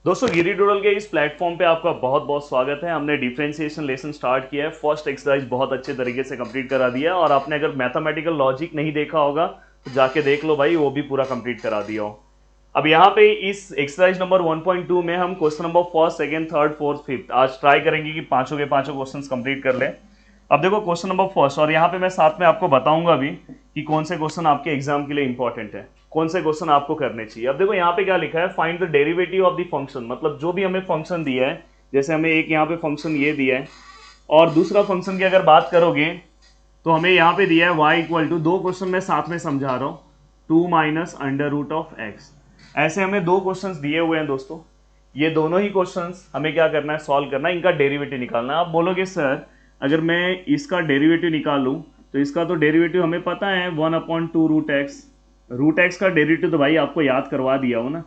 दोस्तों गिरी डूडल के इस प्लेटफॉर्म पे आपका बहुत बहुत स्वागत है। हमने डिफरेंशिएशन लेसन स्टार्ट किया है। फर्स्ट एक्सरसाइज बहुत अच्छे तरीके से कंप्लीट करा दिया है और आपने अगर मैथमेटिकल लॉजिक नहीं देखा होगा तो जाके देख लो भाई, वो भी पूरा कंप्लीट करा दिया हो। अब यहाँ पे इस एक्सरसाइज नंबर 1.2 में हम question number first, second, third, fourth, fifth आज ट्राई करेंगे कि पांचों के पांचों क्वेश्चंस कंप्लीट कर लें। अब देखो क्वेश्चन नंबर फर्स्ट, और यहाँ पे मैं साथ में आपको बताऊंगा भी कि कौन से क्वेश्चन आपके एग्जाम के लिए इंपॉर्टेंट है, कौन से क्वेश्चन आपको करने चाहिए। अब देखो यहाँ पे क्या लिखा है, find the derivative of the function. मतलब जो भी हमें फंक्शन दिया है, जैसे हमें एक यहाँ पे फंक्शन ये दिया है और दूसरा फंक्शन की अगर बात करोगे तो हमें यहाँ पे दिया है y इक्वल टू, दो क्वेश्चन मैं साथ में समझा रहा हूँ, 2 minus under root of x. ऐसे हमें दो क्वेश्चंस दिए हुए हैं दोस्तों। ये दोनों ही क्वेश्चंस हमें क्या करना है, सॉल्व करना है, इनका डेरिवेटिव निकालना है। आप बोलोगे सर अगर मैं इसका डेरिवेटिव निकालूं तो इसका तो डेरिवेटिव हमें पता है 1/2 रूट एक्स। रूट एक्स का डेरिवेटिव तो भाई आपको याद करवा दिया हो ना।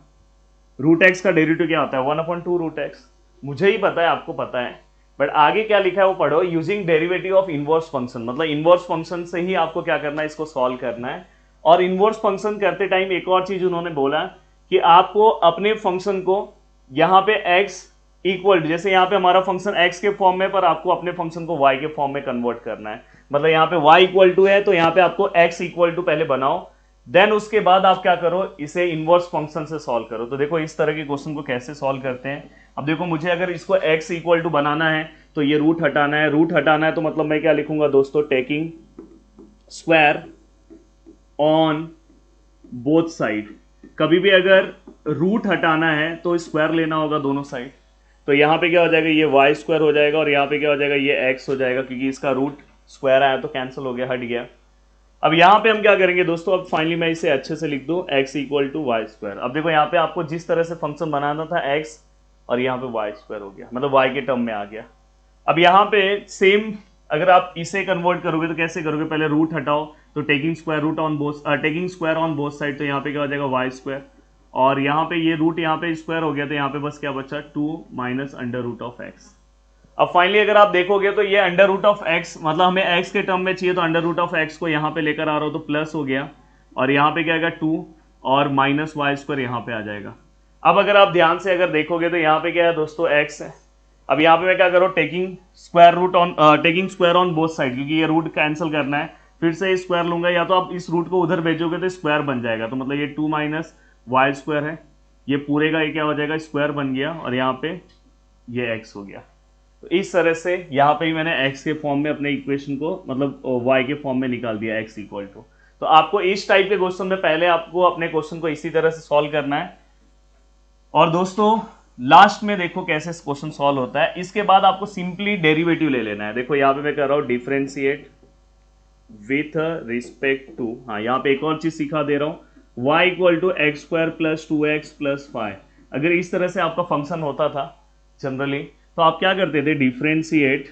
रूट एक्स का डेरिवेटिव क्या होता है, 1/2 रूट एक्स। मुझे ही पता है, आपको पता है, बट आगे क्या लिखा है वो पढ़ो। Using derivative of inverse function, मतलब इनवर्स फंक्शन से ही आपको क्या करना है, इसको सॉल्व करना है। और इनवर्स फंक्शन करते टाइम एक और चीज उन्होंने बोला कि आपको अपने फंक्शन को यहाँ पे x इक्वल, जैसे यहाँ पे हमारा फंक्शन x के फॉर्म में, पर आपको अपने फंक्शन को y के फॉर्म में कन्वर्ट करना है। मतलब यहाँ पे y इक्वल टू है तो यहाँ पे आपको x इक्वल टू पहले बनाओ, देन उसके बाद आप क्या करो, इसे इनवर्स फंक्शन से सॉल्व करो। तो देखो इस तरह के क्वेश्चन को कैसे सॉल्व करते हैं। अब देखो मुझे अगर इसको x इक्वल टू बनाना है तो ये रूट हटाना है, रूट हटाना है तो मतलब मैं क्या लिखूंगा दोस्तों, taking square on both side. कभी भी अगर रूट हटाना है तो स्क्वायर लेना होगा दोनों साइड। तो यहाँ पे क्या हो जाएगा, ये वाई स्क्वायर हो जाएगा और यहाँ पे क्या हो जाएगा, ये एक्स हो जाएगा, क्योंकि इसका रूट स्क्वायर आया तो कैंसिल हो गया, हट गया। अब यहाँ पे हम क्या करेंगे दोस्तों, अब फाइनली मैं इसे अच्छे से लिख दूं, x equal to y square. अब देखो यहाँ पे आपको जिस तरह से फंक्शन बनाना था x, और यहाँ पे वाई स्क्वायर हो गया, मतलब y के टर्म में आ गया। अब यहाँ पे सेम अगर आप इसे कन्वर्ट करोगे तो कैसे करोगे, पहले रूट हटाओ तो taking square root on both, taking square on both side, तो यहाँ पे क्या हो जाएगा वाई स्क्वायर। और यहाँ पे ये रूट यहाँ पे स्क्वायर हो गया तो यहाँ पे बस क्या बचा, 2 minus under root of x. अब फाइनली अगर आप देखोगे तो ये अंडर रूट ऑफ एक्स, मतलब हमें एक्स के टर्म में चाहिए तो अंडर रूट ऑफ एक्स को यहाँ पे लेकर आ रहा हो तो प्लस हो गया, और यहाँ पे क्या आएगा 2 और माइनस वाई स्क्वायर यहाँ पे आ जाएगा। अब अगर आप ध्यान से अगर देखोगे तो यहाँ पे क्या है दोस्तों, एक्स है। अब यहाँ पे मैं क्या करूँ, taking square root on, taking square on both side, क्योंकि ये रूट कैंसिल करना है, फिर से स्क्वायर लूंगा, या तो आप इस रूट को उधर भेजोगे तो स्क्वायर बन जाएगा, तो मतलब ये 2 माइनस वाई स्क्वायर है, ये पूरे का ये क्या हो जाएगा, स्क्वायर बन गया, और यहाँ पे ये एक्स हो गया। तो इस तरह से यहाँ पे ही मैंने x के फॉर्म में अपने इक्वेशन को, मतलब y के फॉर्म में निकाल दिया, x इक्वल टू। तो आपको इस टाइप के क्वेश्चन में पहले आपको अपने क्वेश्चन को इसी तरह से सॉल्व करना है, और दोस्तों लास्ट में देखो कैसे क्वेश्चन सॉल्व होता है। इसके बाद आपको सिंपली डेरिवेटिव ले लेना है। देखो यहाँ पे मैं कर रहा हूँ डिफरेंशिएट विथ रिस्पेक्ट टू, हाँ यहाँ पे एक और चीज सिखा दे रहा हूँ, y equal to x square plus 2x plus 5। अगर इस तरह से आपका फंक्शन होता था जनरली तो आप क्या करते थे, डिफरेंशिएट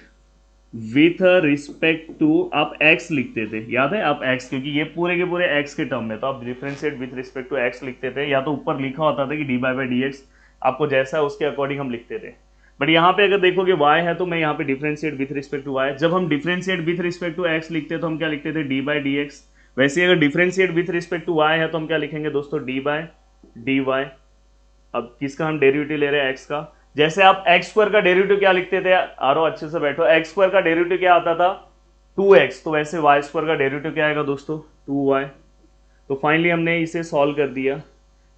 विथ रिस्पेक्ट टू, आप x लिखते थे, याद है आप x, क्योंकि ये पूरे के पूरे x के टर्म में, तो आप differentiate with respect to x लिखते थे, या तो ऊपर लिखा होता था कि D by by d x, आपको जैसा है उसके अकॉर्डिंग हम लिखते थे। बट यहाँ पे अगर देखोगे y है तो मैं यहाँ पे differentiate with respect to y, जब हम differentiate with respect to x लिखते तो हम क्या लिखते थे, डी बाई डी एक्स। वैसे अगर differentiate with respect to y है तो हम क्या लिखेंगे दोस्तों, डी बाई डी वाई। अब किसका हम डेरिवेटिव ले रहे हैं, x का। जैसे आप एक्स स्क्वायर का डेरिवेटिव क्या लिखते थे, आरो अच्छे से बैठो, एक्स स्क्वायर का डेरिवेटिव क्या आता था 2x, तो वैसे वाई स्क्वायर का डेरिवेटिव क्या आएगा दोस्तों, 2y। तो फाइनली हमने इसे सॉल्व कर दिया।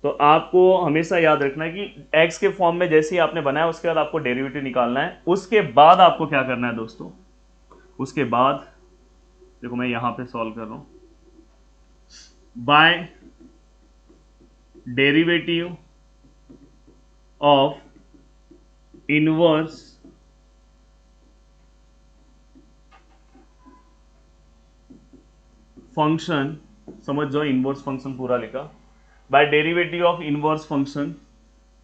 तो आपको हमेशा याद रखना है कि x के फॉर्म में जैसे ही आपने बनाया उसके बाद आपको डेरिवेटिव निकालना है। उसके बाद आपको क्या करना है दोस्तों, उसके बाद देखो मैं यहां पे सॉल्व कर रहा हूं, by derivative of inverse function, समझ जाओ इनवर्स फंक्शन पूरा लिखा, by derivative of inverse function.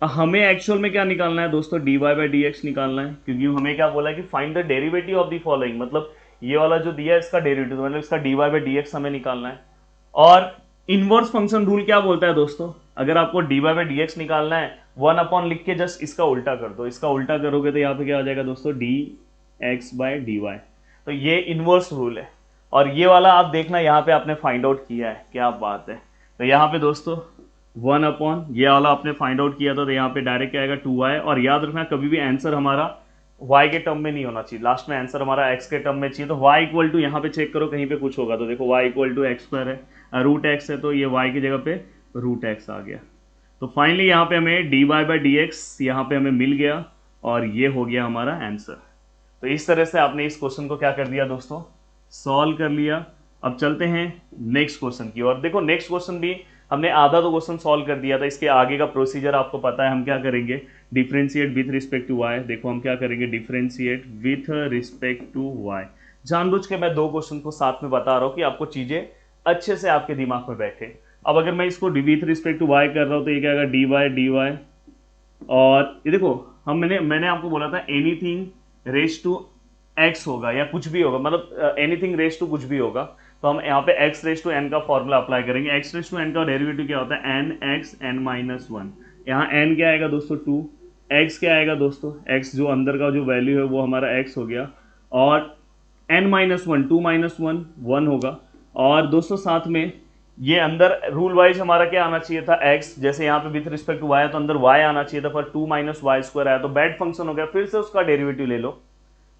हमें एक्चुअल में क्या निकालना है दोस्तों, d y by d x निकालना है, क्योंकि हमें क्या बोला है कि find the derivative of the following, मतलब ये वाला जो दिया है इसका डेरिवेटिव, मतलब इसका d y by d x हमें निकालना है। और इनवर्स फंक्शन रूल क्या बोलता है दोस्तों, अगर आपको d y by d x निकालना है, 1 लिख के जस्ट इसका उल्टा कर दो, इसका उल्टा करोगे तो यहाँ पे क्या हो जाएगा दोस्तों, d x by d y. तो ये इनवर्स रूल है, और ये वाला आप देखना यहाँ पे आपने फाइंड आउट किया है, क्या बात है। तो यहाँ पे दोस्तों वन अपॉन ये वाला आपने फाइंड आउट किया था, तो यहाँ पे डायरेक्ट क्या आएगा 2y। और याद रखना कभी भी आंसर हमारा y के टर्म में नहीं होना चाहिए, लास्ट में आंसर हमारा x के टर्म में चाहिए। तो y इक्वल टू यहाँ पे चेक करो कहीं पे कुछ होगा, तो देखो y equal to x square है, रूट एक्स है, तो ये y की जगह पे रूट एक्स आ गया। तो फाइनली यहाँ पे हमें dy बाई डी एक्स यहाँ पे हमें मिल गया, और ये हो गया हमारा आंसर। तो इस तरह से आपने इस क्वेश्चन को क्या कर दिया दोस्तों, सॉल्व कर लिया। अब चलते हैं नेक्स्ट क्वेश्चन की ओर। देखो नेक्स्ट क्वेश्चन भी हमने आधा तो क्वेश्चन सॉल्व कर दिया था, इसके आगे का प्रोसीजर आपको पता है। हम क्या करेंगे, differentiate with respect to y. देखो हम क्या करेंगे, differentiate with respect to y. जानबूझ के मैं दो क्वेश्चन को साथ में बता रहा हूँ कि आपको चीजें अच्छे से आपके दिमाग में बैठे। अब अगर मैं इसको विथ रिस्पेक्ट टू वाई कर रहा हूँ तो ये क्या आएगा, डी वाई। और ये देखो मैंने आपको बोला था एनीथिंग रेस टू एक्स होगा या कुछ भी होगा, मतलब एनीथिंग रेस टू कुछ भी होगा। तो हम यहाँ पे एक्स रेस टू एन का फॉर्मूला अप्लाई करेंगे। एक्स रेस टू एन का डेरिवेटिव क्या होता है, n x n minus one. यहाँ एन क्या आएगा दोस्तों 2, एक्स क्या आएगा दोस्तों, एक्स जो अंदर का जो वैल्यू है वो हमारा एक्स हो गया, और n minus one, 2 minus one 1 होगा। और दोस्तों साथ में ये अंदर रूल वाइज हमारा क्या आना चाहिए था, x, जैसे यहाँ पे विथ रिस्पेक्ट टू y तो अंदर y आना चाहिए था, पर 2 माइनस वाई स्क्वायर आया तो बैड फंक्शन हो गया, फिर से उसका डेरिवेटिव ले लो।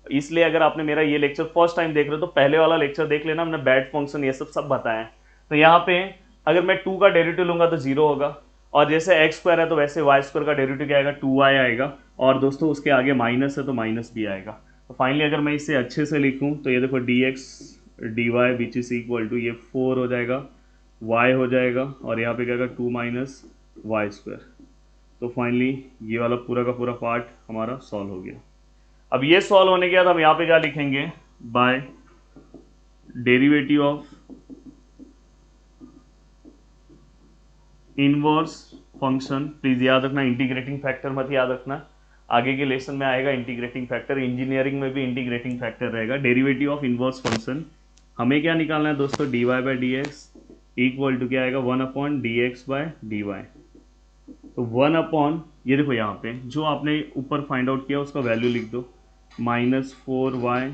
इसलिए अगर आपने मेरा ये लेक्चर फर्स्ट टाइम देख रहे हो तो पहले वाला लेक्चर देख लेना, हमने बैड फंक्शन ये सब बताया है। तो यहाँ पे अगर मैं 2 का डेरिवेटिव लूंगा तो 0 होगा, और जैसे एक्स स्क्वायर है तो वैसे वाई स्क्वायर का डेरिवेटिव क्या आएगा, 2y आएगा, और दोस्तों उसके आगे माइनस है तो माइनस भी आएगा। तो फाइनली अगर मैं इसे अच्छे से लिखूं तो ये देखो d x d y which is equal to ये 4 हो जाएगा, y हो जाएगा, और यहाँ पे क्या आएगा 2 माइनस वाई स्क्वायर। तो फाइनली ये वाला पूरा का पूरा पार्ट हमारा सॉल्व हो गया। अब ये सॉल्व होने के बाद हम यहाँ पे क्या लिखेंगे, by derivative of inverse function. Please याद रखना इंटीग्रेटिंग फैक्टर मत याद रखना, आगे के लेसन में आएगा इंटीग्रेटिंग फैक्टर, इंजीनियरिंग में भी इंटीग्रेटिंग फैक्टर रहेगा। डेरिवेटिव ऑफ इनवर्स फंक्शन हमें क्या निकालना है दोस्तों, d y by d x equal to क्या आएगा, 1 upon d x by d y. तो 1 अपॉन ये देखो यहाँ पे जो आपने ऊपर फाइंड आउट किया उसका वैल्यू लिख दो, -4y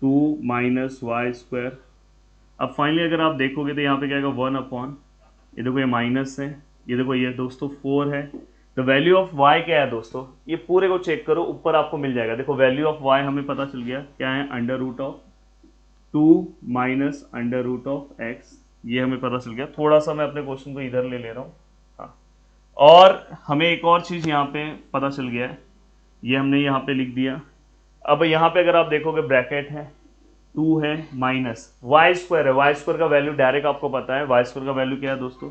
2 माइनस वाई स्क्वायर। अब फाइनली अगर आप देखोगे तो यहाँ पे क्या आएगा 1 अपॉन, ये देखो ये माइनस है, ये देखो ये दोस्तों 4 है। द वैल्यू ऑफ y क्या है दोस्तों, ये पूरे को चेक करो, ऊपर आपको मिल जाएगा। देखो वैल्यू ऑफ y हमें पता चल गया क्या है, under root of 2 minus under root of x, ये हमें पता चल गया। थोड़ा सा मैं अपने क्वेश्चन को इधर ले रहा हूँ, हाँ। और हमें एक और चीज़ यहाँ पे पता चल गया है, ये हमने यहाँ पे लिख दिया। अब यहाँ पे अगर आप देखोगे ब्रैकेट है, 2 है माइनस वाई स्क्वायर है, वाई स्क्वायर का वैल्यू डायरेक्ट आपको पता है, वाई स्क्वायर का वैल्यू क्या है दोस्तों,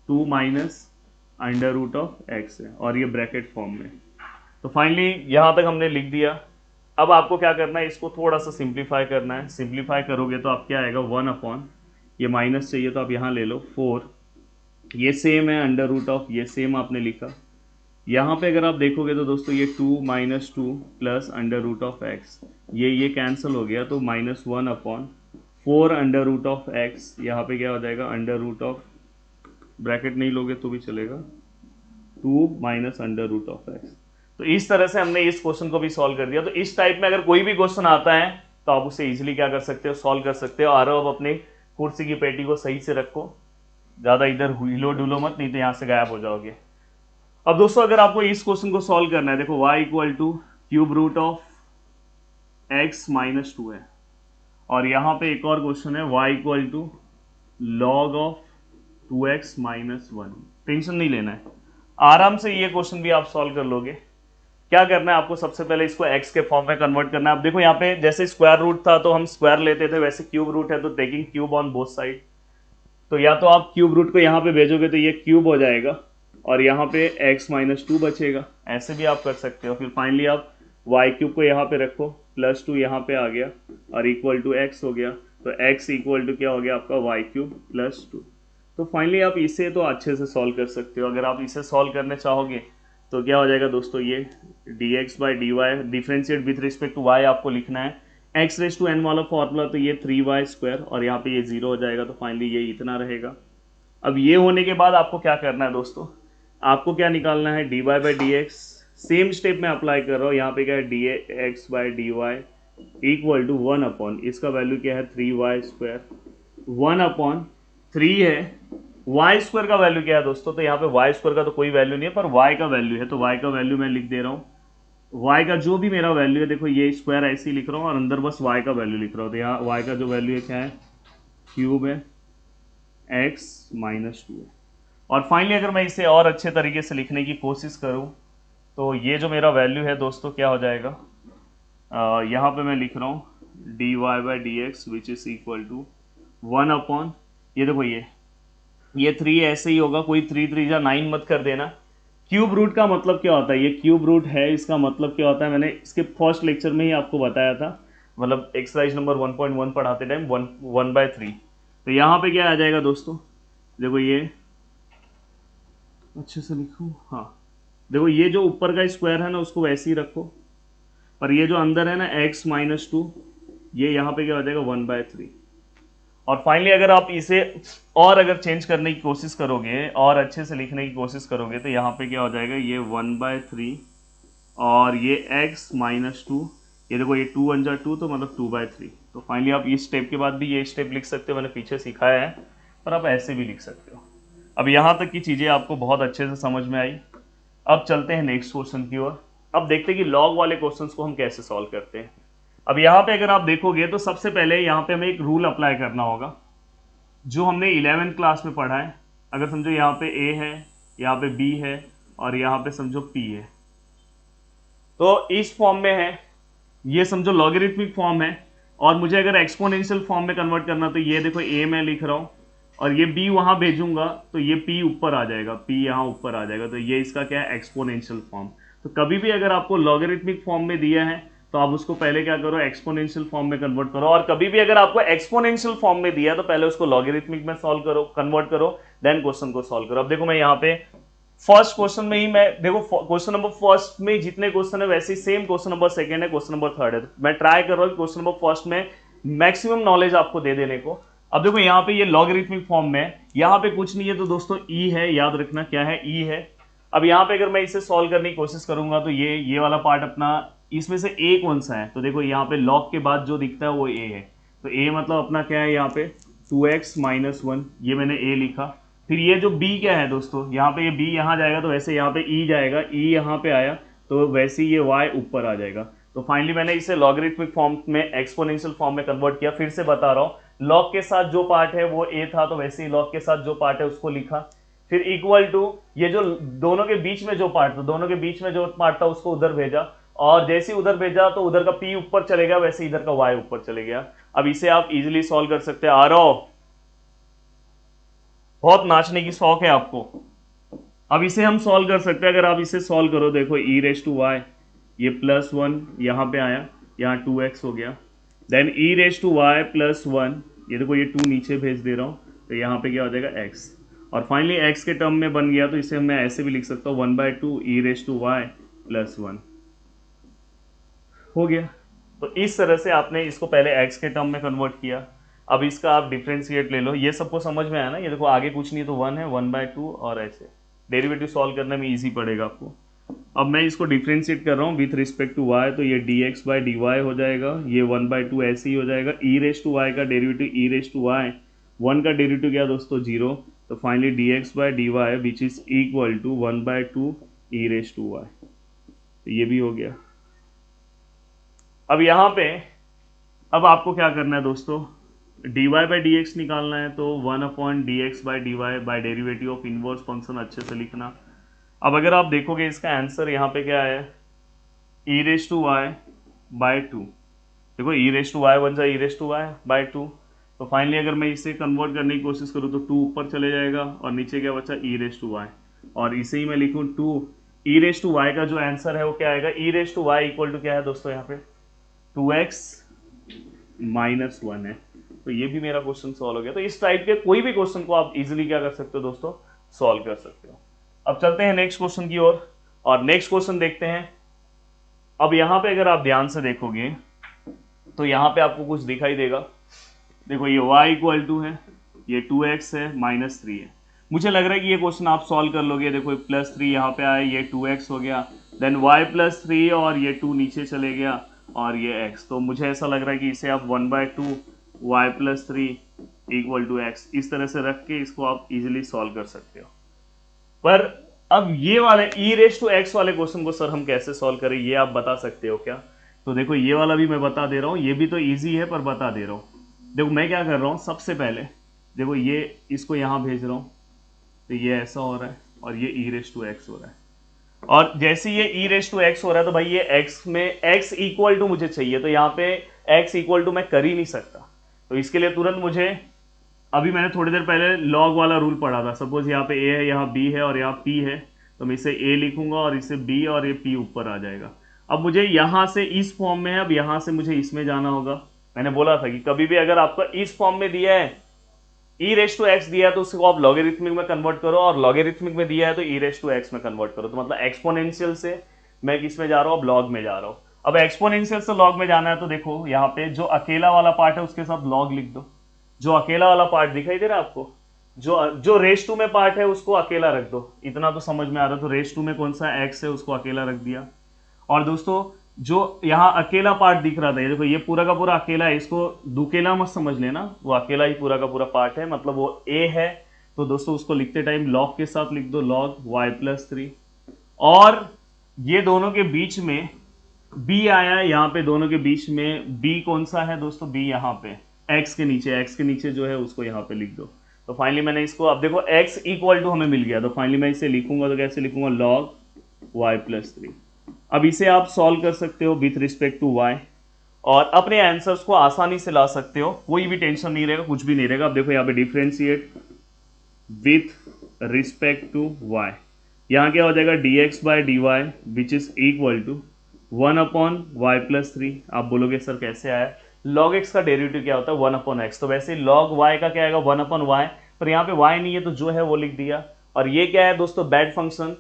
2 minus under root of x है, और ये ब्रैकेट फॉर्म में। तो फाइनली यहाँ तक हमने लिख दिया। अब आपको क्या करना है, इसको थोड़ा सा सिंप्लीफाई करना है। सिंप्लीफाई करोगे तो आप क्या आएगा, 1 अपॉन ये माइनस चाहिए तो आप यहाँ ले लो 4, ये सेम है अंडर रूट ऑफ, ये सेम आपने लिखा। यहाँ पे अगर आप देखोगे तो दोस्तों ये 2 माइनस 2 plus under root of x, ये कैंसिल हो गया, तो -1 upon 4 under root of x, यहाँ पे क्या हो जाएगा, अंडर रूट ऑफ, ब्रैकेट नहीं लोगे तो भी चलेगा, 2 minus under root of x. तो इस तरह से हमने इस क्वेश्चन को भी सॉल्व कर दिया। तो इस टाइप में अगर कोई भी क्वेश्चन आता है तो आप उसे इजीली क्या कर सकते हो, सॉल्व कर सकते हो। और अब अपने कुर्सी की पेटी को सही से रखो, ज़्यादा इधर हिलो डुलो मत, नहीं तो यहाँ से गायब हो जाओगे। अब दोस्तों अगर आपको इस क्वेश्चन को सॉल्व करना है, देखो y equal to cube root of x minus 2 है, और यहाँ पे एक और क्वेश्चन है y equal to log of 2x minus 1। Tension नहीं लेना है, आराम से ये क्वेश्चन भी आप सॉल्व कर लोगे। क्या करना है आपको, सबसे पहले इसको x के फॉर्म में कन्वर्ट करना है। आप देखो यहाँ पे जैसे स्क्वायर रूट था तो हम स्क्वायर लेते थे, वैसे क्यूब रूट है तो taking cube on both side. तो या तो आप क्यूब रूट को यहाँ पे भेजोगे तो ये क्यूब हो जाएगा, और यहाँ पे x माइनस 2 बचेगा, ऐसे भी आप कर सकते हो। फिर फाइनली आप y क्यूब को यहाँ पे रखो, +2 यहाँ पे आ गया, और इक्वल टू x हो गया, तो x इक्वल टू क्या हो गया आपका y क्यूब +2। तो फाइनली आप इसे तो अच्छे से सॉल्व कर सकते हो। अगर आप इसे सॉल्व करने चाहोगे तो क्या हो जाएगा दोस्तों, ये dx by d y, differentiate with respect to y आपको लिखना है, x रेस टू n वाला फॉर्मूला, तो ये 3y स्क्वायर, और यहाँ पे ये 0 हो जाएगा, तो फाइनली ये इतना रहेगा। अब ये होने के बाद आपको क्या करना है दोस्तों, आपको क्या निकालना है, dy by d x, same step में अप्लाई कर रहा हूँ। यहाँ पे क्या है, dx by d y equal to 1 upon, इसका वैल्यू क्या है 3y स्क्वायर, 1 अपॉन 3 है वाई स्क्वायर का वैल्यू क्या है दोस्तों, तो यहाँ पे वाई स्क्वायर का तो कोई वैल्यू नहीं है, पर वाई का वैल्यू है, तो वाई का वैल्यू मैं लिख दे रहा हूँ। वाई का जो भी मेरा वैल्यू है, देखो ये स्क्वायर ऐसे ही लिख रहा हूँ और अंदर बस वाई का वैल्यू लिख रहा हूँ। तो यहाँ वाई का जो वैल्यू है क्या है, क्यूब है, एक्स माइनस 2 है। और फाइनली अगर मैं इसे और अच्छे तरीके से लिखने की कोशिश करूँ तो ये जो मेरा वैल्यू है दोस्तों क्या हो जाएगा, यहाँ पे मैं लिख रहा हूँ d y by d x which is equal to 1 upon, ये देखो ये 3 ऐसे ही होगा, कोई 3 3 जा 9 मत कर देना। क्यूब रूट का मतलब क्या होता है, ये क्यूब रूट है, इसका मतलब क्या होता है मैंने इसके फर्स्ट लेक्चर में ही आपको बताया था, मतलब एक्सरसाइज नंबर 1.1 पढ़ाते टाइम 1/3। तो यहाँ पे क्या आ जाएगा दोस्तों, देखो ये अच्छे से लिखूँ, हाँ देखो ये जो ऊपर का स्क्वायर है ना उसको वैसे ही रखो, पर ये जो अंदर है ना x माइनस 2, ये यहाँ पे क्या हो जाएगा 1/3। और फाइनली अगर आप इसे और अगर चेंज करने की कोशिश करोगे और अच्छे से लिखने की कोशिश करोगे तो यहाँ पे क्या हो जाएगा, ये 1/3 और ये x माइनस 2, ये देखो ये 2 1 जा 2 तो मतलब 2/3। तो फाइनली आप इस स्टेप के बाद भी ये स्टेप लिख सकते हो, मैंने पीछे सिखाया है, पर आप ऐसे भी लिख सकते हो। अब यहाँ तक की चीज़ें आपको बहुत अच्छे से समझ में आई। अब चलते हैं नेक्स्ट क्वेश्चन की ओर। अब देखते हैं कि लॉग वाले क्वेश्चंस को हम कैसे सॉल्व करते हैं। अब यहाँ पे अगर आप देखोगे तो सबसे पहले यहाँ पे हमें एक रूल अप्लाई करना होगा जो हमने 11th क्लास में पढ़ा है। अगर समझो यहाँ पे a है, यहाँ पे b है और यहाँ पे समझो p है, तो इस फॉर्म में है, ये समझो लॉगरिथमिक फॉर्म है, और मुझे अगर एक्सपोनेंशियल फॉर्म में कन्वर्ट करना तो ये देखो a मैं लिख रहा हूँ और ये b वहां भेजूंगा तो ये p ऊपर आ जाएगा, p यहाँ ऊपर आ जाएगा, तो ये इसका क्या है एक्सपोनेंशियल फॉर्म। तो कभी भी अगर आपको लॉगरिथमिक फॉर्म में दिया है तो आप उसको पहले क्या करो, एक्सपोनेंशियल फॉर्म में कन्वर्ट करो, और कभी भी अगर आपको एक्सपोनेंशियल फॉर्म में दिया तो पहले उसको लॉगरिथमिक में सॉल्व करो, कन्वर्ट करो, देन क्वेश्चन को सॉल्व करो। अब देखो मैं यहाँ पे फर्स्ट क्वेश्चन में ही मैं देखो क्वेश्चन नंबर फर्स्ट में जितने क्वेश्चन है वैसे ही सेम क्वेश्चन नंबर सेकंड है, क्वेश्चन नंबर थर्ड है, मैं ट्राई कर रहा हूँ क्वेश्चन नंबर फर्स्ट में मैक्सिमम नॉलेज आपको दे देने को। अब देखो यहाँ पे ये लॉगरिथमिक फॉर्म में, यहाँ पे कुछ नहीं है तो दोस्तों ई है, याद रखना क्या है, ई है। अब यहाँ पे अगर मैं इसे सॉल्व करने की कोशिश करूंगा तो ये वाला पार्ट अपना, इसमें से ए कौन सा है, तो देखो यहाँ पे लॉग के बाद जो दिखता है वो ए है, तो ए मतलब अपना क्या है यहाँ पे 2x माइनस 1, ये मैंने ए लिखा। फिर ये जो b क्या है दोस्तों, यहाँ पे ये b यहाँ जाएगा तो वैसे यहाँ पे e जाएगा, e यहाँ पे आया तो वैसे ही ये y ऊपर आ जाएगा। तो फाइनली मैंने इसे लॉगरिथमिक फॉर्म में एक्सपोनेंशियल फॉर्म में कन्वर्ट किया। फिर से बता रहा हूँ, लॉग के साथ जो पार्ट है वो a था तो वैसे ही लॉग के साथ जो पार्ट है उसको लिखा, फिर इक्वल टू ये जो दोनों के बीच में जो पार्ट था, दोनों के बीच में जो पार्ट था उसको उधर भेजा, और जैसे ही उधर भेजा तो उधर का p ऊपर चले गया, वैसे इधर का y ऊपर चले गया। अब इसे आप इजीली सॉल्व कर सकते हैं। आरो बहुत नाचने की शौक है आपको, अब इसे हम सॉल्व कर सकते हैं। अगर आप इसे सॉल्व करो, देखो e रेस टू वाई, ये +1 यहाँ पे आया, यहाँ 2x हो गया, then e raise to y +1, ये देखो ये 2 नीचे भेज दे रहा हूँ तो यहाँ पे क्या हो जाएगा x, और फाइनली x के टर्म में बन गया तो इसे मैं ऐसे भी लिख सकता हूँ 1/2 e रेस टू वाई +1 हो गया। तो इस तरह से आपने इसको पहले x के टर्म में कन्वर्ट किया। अब इसका आप डिफरेंशिएट ले लो, ये सबको समझ में आया ना, ये देखो आगे कुछ नहीं तो 1 है, 1/2 और ऐसे डेरिवेटिव सॉल्व करने में इजी पड़ेगा आपको। अब मैं इसको डिफरेंशिएट कर रहा हूँ विथ रिस्पेक्ट टू y, तो ये dx बाई dy हो जाएगा, ये 1/2 ऐसे ही हो जाएगा। e रेस टू वाई का derivative e raise to y, 1 का डेरिवेटिव क्या दोस्तों 0, तो finally dx by dy which is equal to 1/2 e raise to y, तो ये भी हो गया। अब यहाँ पे अब आपको क्या करना है दोस्तों, dy बाई dx निकालना है, तो 1/dx by dy by derivative of inverse function अच्छे से लिखना। अब अगर आप देखोगे इसका आंसर यहाँ पे क्या है, e raise to y by 2, देखो e रेस टू वाई बन जाए e raise to y by 2, तो फाइनली अगर मैं इसे कन्वर्ट करने की कोशिश करूँ तो 2 ऊपर चले जाएगा और नीचे क्या बचा e रेस टू वाई, और इसे ही मैं लिखूँ 2 e रेस टू वाई का जो आंसर है वो क्या आएगा, e raise to y equal to क्या है दोस्तों यहाँ पे 2x माइनस 1 है। तो ये भी मेरा क्वेश्चन सॉल्व हो गया। तो इस टाइप के कोई भी क्वेश्चन को आप इजीली क्या कर सकते हो दोस्तों, सॉल्व कर सकते हो। अब चलते हैं नेक्स्ट क्वेश्चन की ओर, और नेक्स्ट क्वेश्चन देखते हैं। अब यहाँ पे अगर आप ध्यान से देखोगे तो यहाँ पे आपको कुछ दिखाई देगा, देखो ये y इक्वल टू है, ये 2x है, -3 है। मुझे लग रहा है कि ये क्वेश्चन आप सॉल्व कर लोगे। देखो +3 यहाँ पे आया, ये 2x हो गया, देन y +3 और ये 2 नीचे चले गया और ये x, तो मुझे ऐसा लग रहा है कि इसे आप 1/2 y +3 इक्वल टू एक्स, इस तरह से रख के इसको आप इजीली सॉल्व कर सकते हो। पर अब ये वाले ई रेस टू एक्स वाले क्वेश्चन को सर हम कैसे सॉल्व करें, ये आप बता सकते हो क्या? तो देखो ये वाला भी मैं बता दे रहा हूँ, ये भी तो इजी है पर बता दे रहा हूँ। देखो मैं क्या कर रहा हूँ, सबसे पहले देखो ये इसको यहाँ भेज रहा हूँ, तो ये ऐसा हो रहा है और ये ई रेस टू एक्स हो रहा है। और जैसे ये ई रेस टू एक्स हो रहा है तो भाई ये एक्स में एक्स इक्वल टू मुझे चाहिए, तो यहाँ पे एक्स इक्वल टू मैं कर ही नहीं सकता। तो इसके लिए तुरंत मुझे, अभी मैंने थोड़ी देर पहले लॉग वाला रूल पढ़ा था, सपोज यहाँ पे ए है, यहाँ बी है और यहाँ पी है, तो मैं इसे ए लिखूंगा और इसे बी और ये पी ऊपर आ जाएगा। अब मुझे यहाँ से इस फॉर्म में है, अब यहाँ से मुझे इसमें जाना होगा। मैंने बोला था कि कभी भी अगर आपको इस फॉर्म में दिया है, ई रेस टू एक्स दिया है तो उसको आप लॉगरिथमिक में कन्वर्ट करो, और लॉगरिथमिक में दिया है तो ई रेस टू एक्स में कन्वर्ट करो। तो मतलब एक्सपोनेंशियल से मैं किस में जा रहा हूँ, अब लॉग में जा रहा हूँ। अब एक्सपोनेंशियल से लॉग में जाना है तो देखो यहाँ पे जो अकेला वाला पार्ट है उसके साथ लॉग लिख दो। जो अकेला वाला पार्ट दिखाई दे रहा है आपको, जो रेस टू में पार्ट है उसको अकेला रख दो। इतना तो समझ में आ रहा है। तो रेस टू में कौन सा एक्स है उसको अकेला रख दिया। और दोस्तों जो यहाँ अकेला पार्ट दिख रहा था, ये देखो ये पूरा का पूरा अकेला है, इसको दुकेला मत समझ लेना, वो अकेला ही पूरा का पूरा पार्ट है, मतलब वो ए है। तो दोस्तों उसको लिखते टाइम लॉग के साथ लिख दो, लॉग वाई प्लस 3। और ये दोनों के बीच में बी आया है, यहाँ पे दोनों के बीच में बी कौन सा है दोस्तों, बी यहाँ पे एक्स के नीचे जो है उसको यहाँ पे लिख दो। तो फाइनली मैंने इसको, अब देखो एक्स इक्वल टू हमें मिल गया, तो फाइनली मैं इसे लिखूंगा तो कैसे लिखूंगा, लॉग वाई प्लस 3। अब इसे आप सॉल्व कर सकते हो विथ रिस्पेक्ट टू वाई और अपने आंसर्स को आसानी से ला सकते हो, कोई भी टेंशन नहीं रहेगा, कुछ भी नहीं रहेगा। अब देखो यहाँ पे differentiate with respect to y, यहाँ क्या हो जाएगा, dx by dy which is equal to 1/y+3। आप बोलोगे सर कैसे आया, log x का डेरिवेटिव क्या होता है 1/x, तो वैसे log y का क्या आएगा 1/y, पर यहाँ पे y नहीं है तो जो है वो लिख दिया। और ये क्या है दोस्तों, बैड फंक्शन,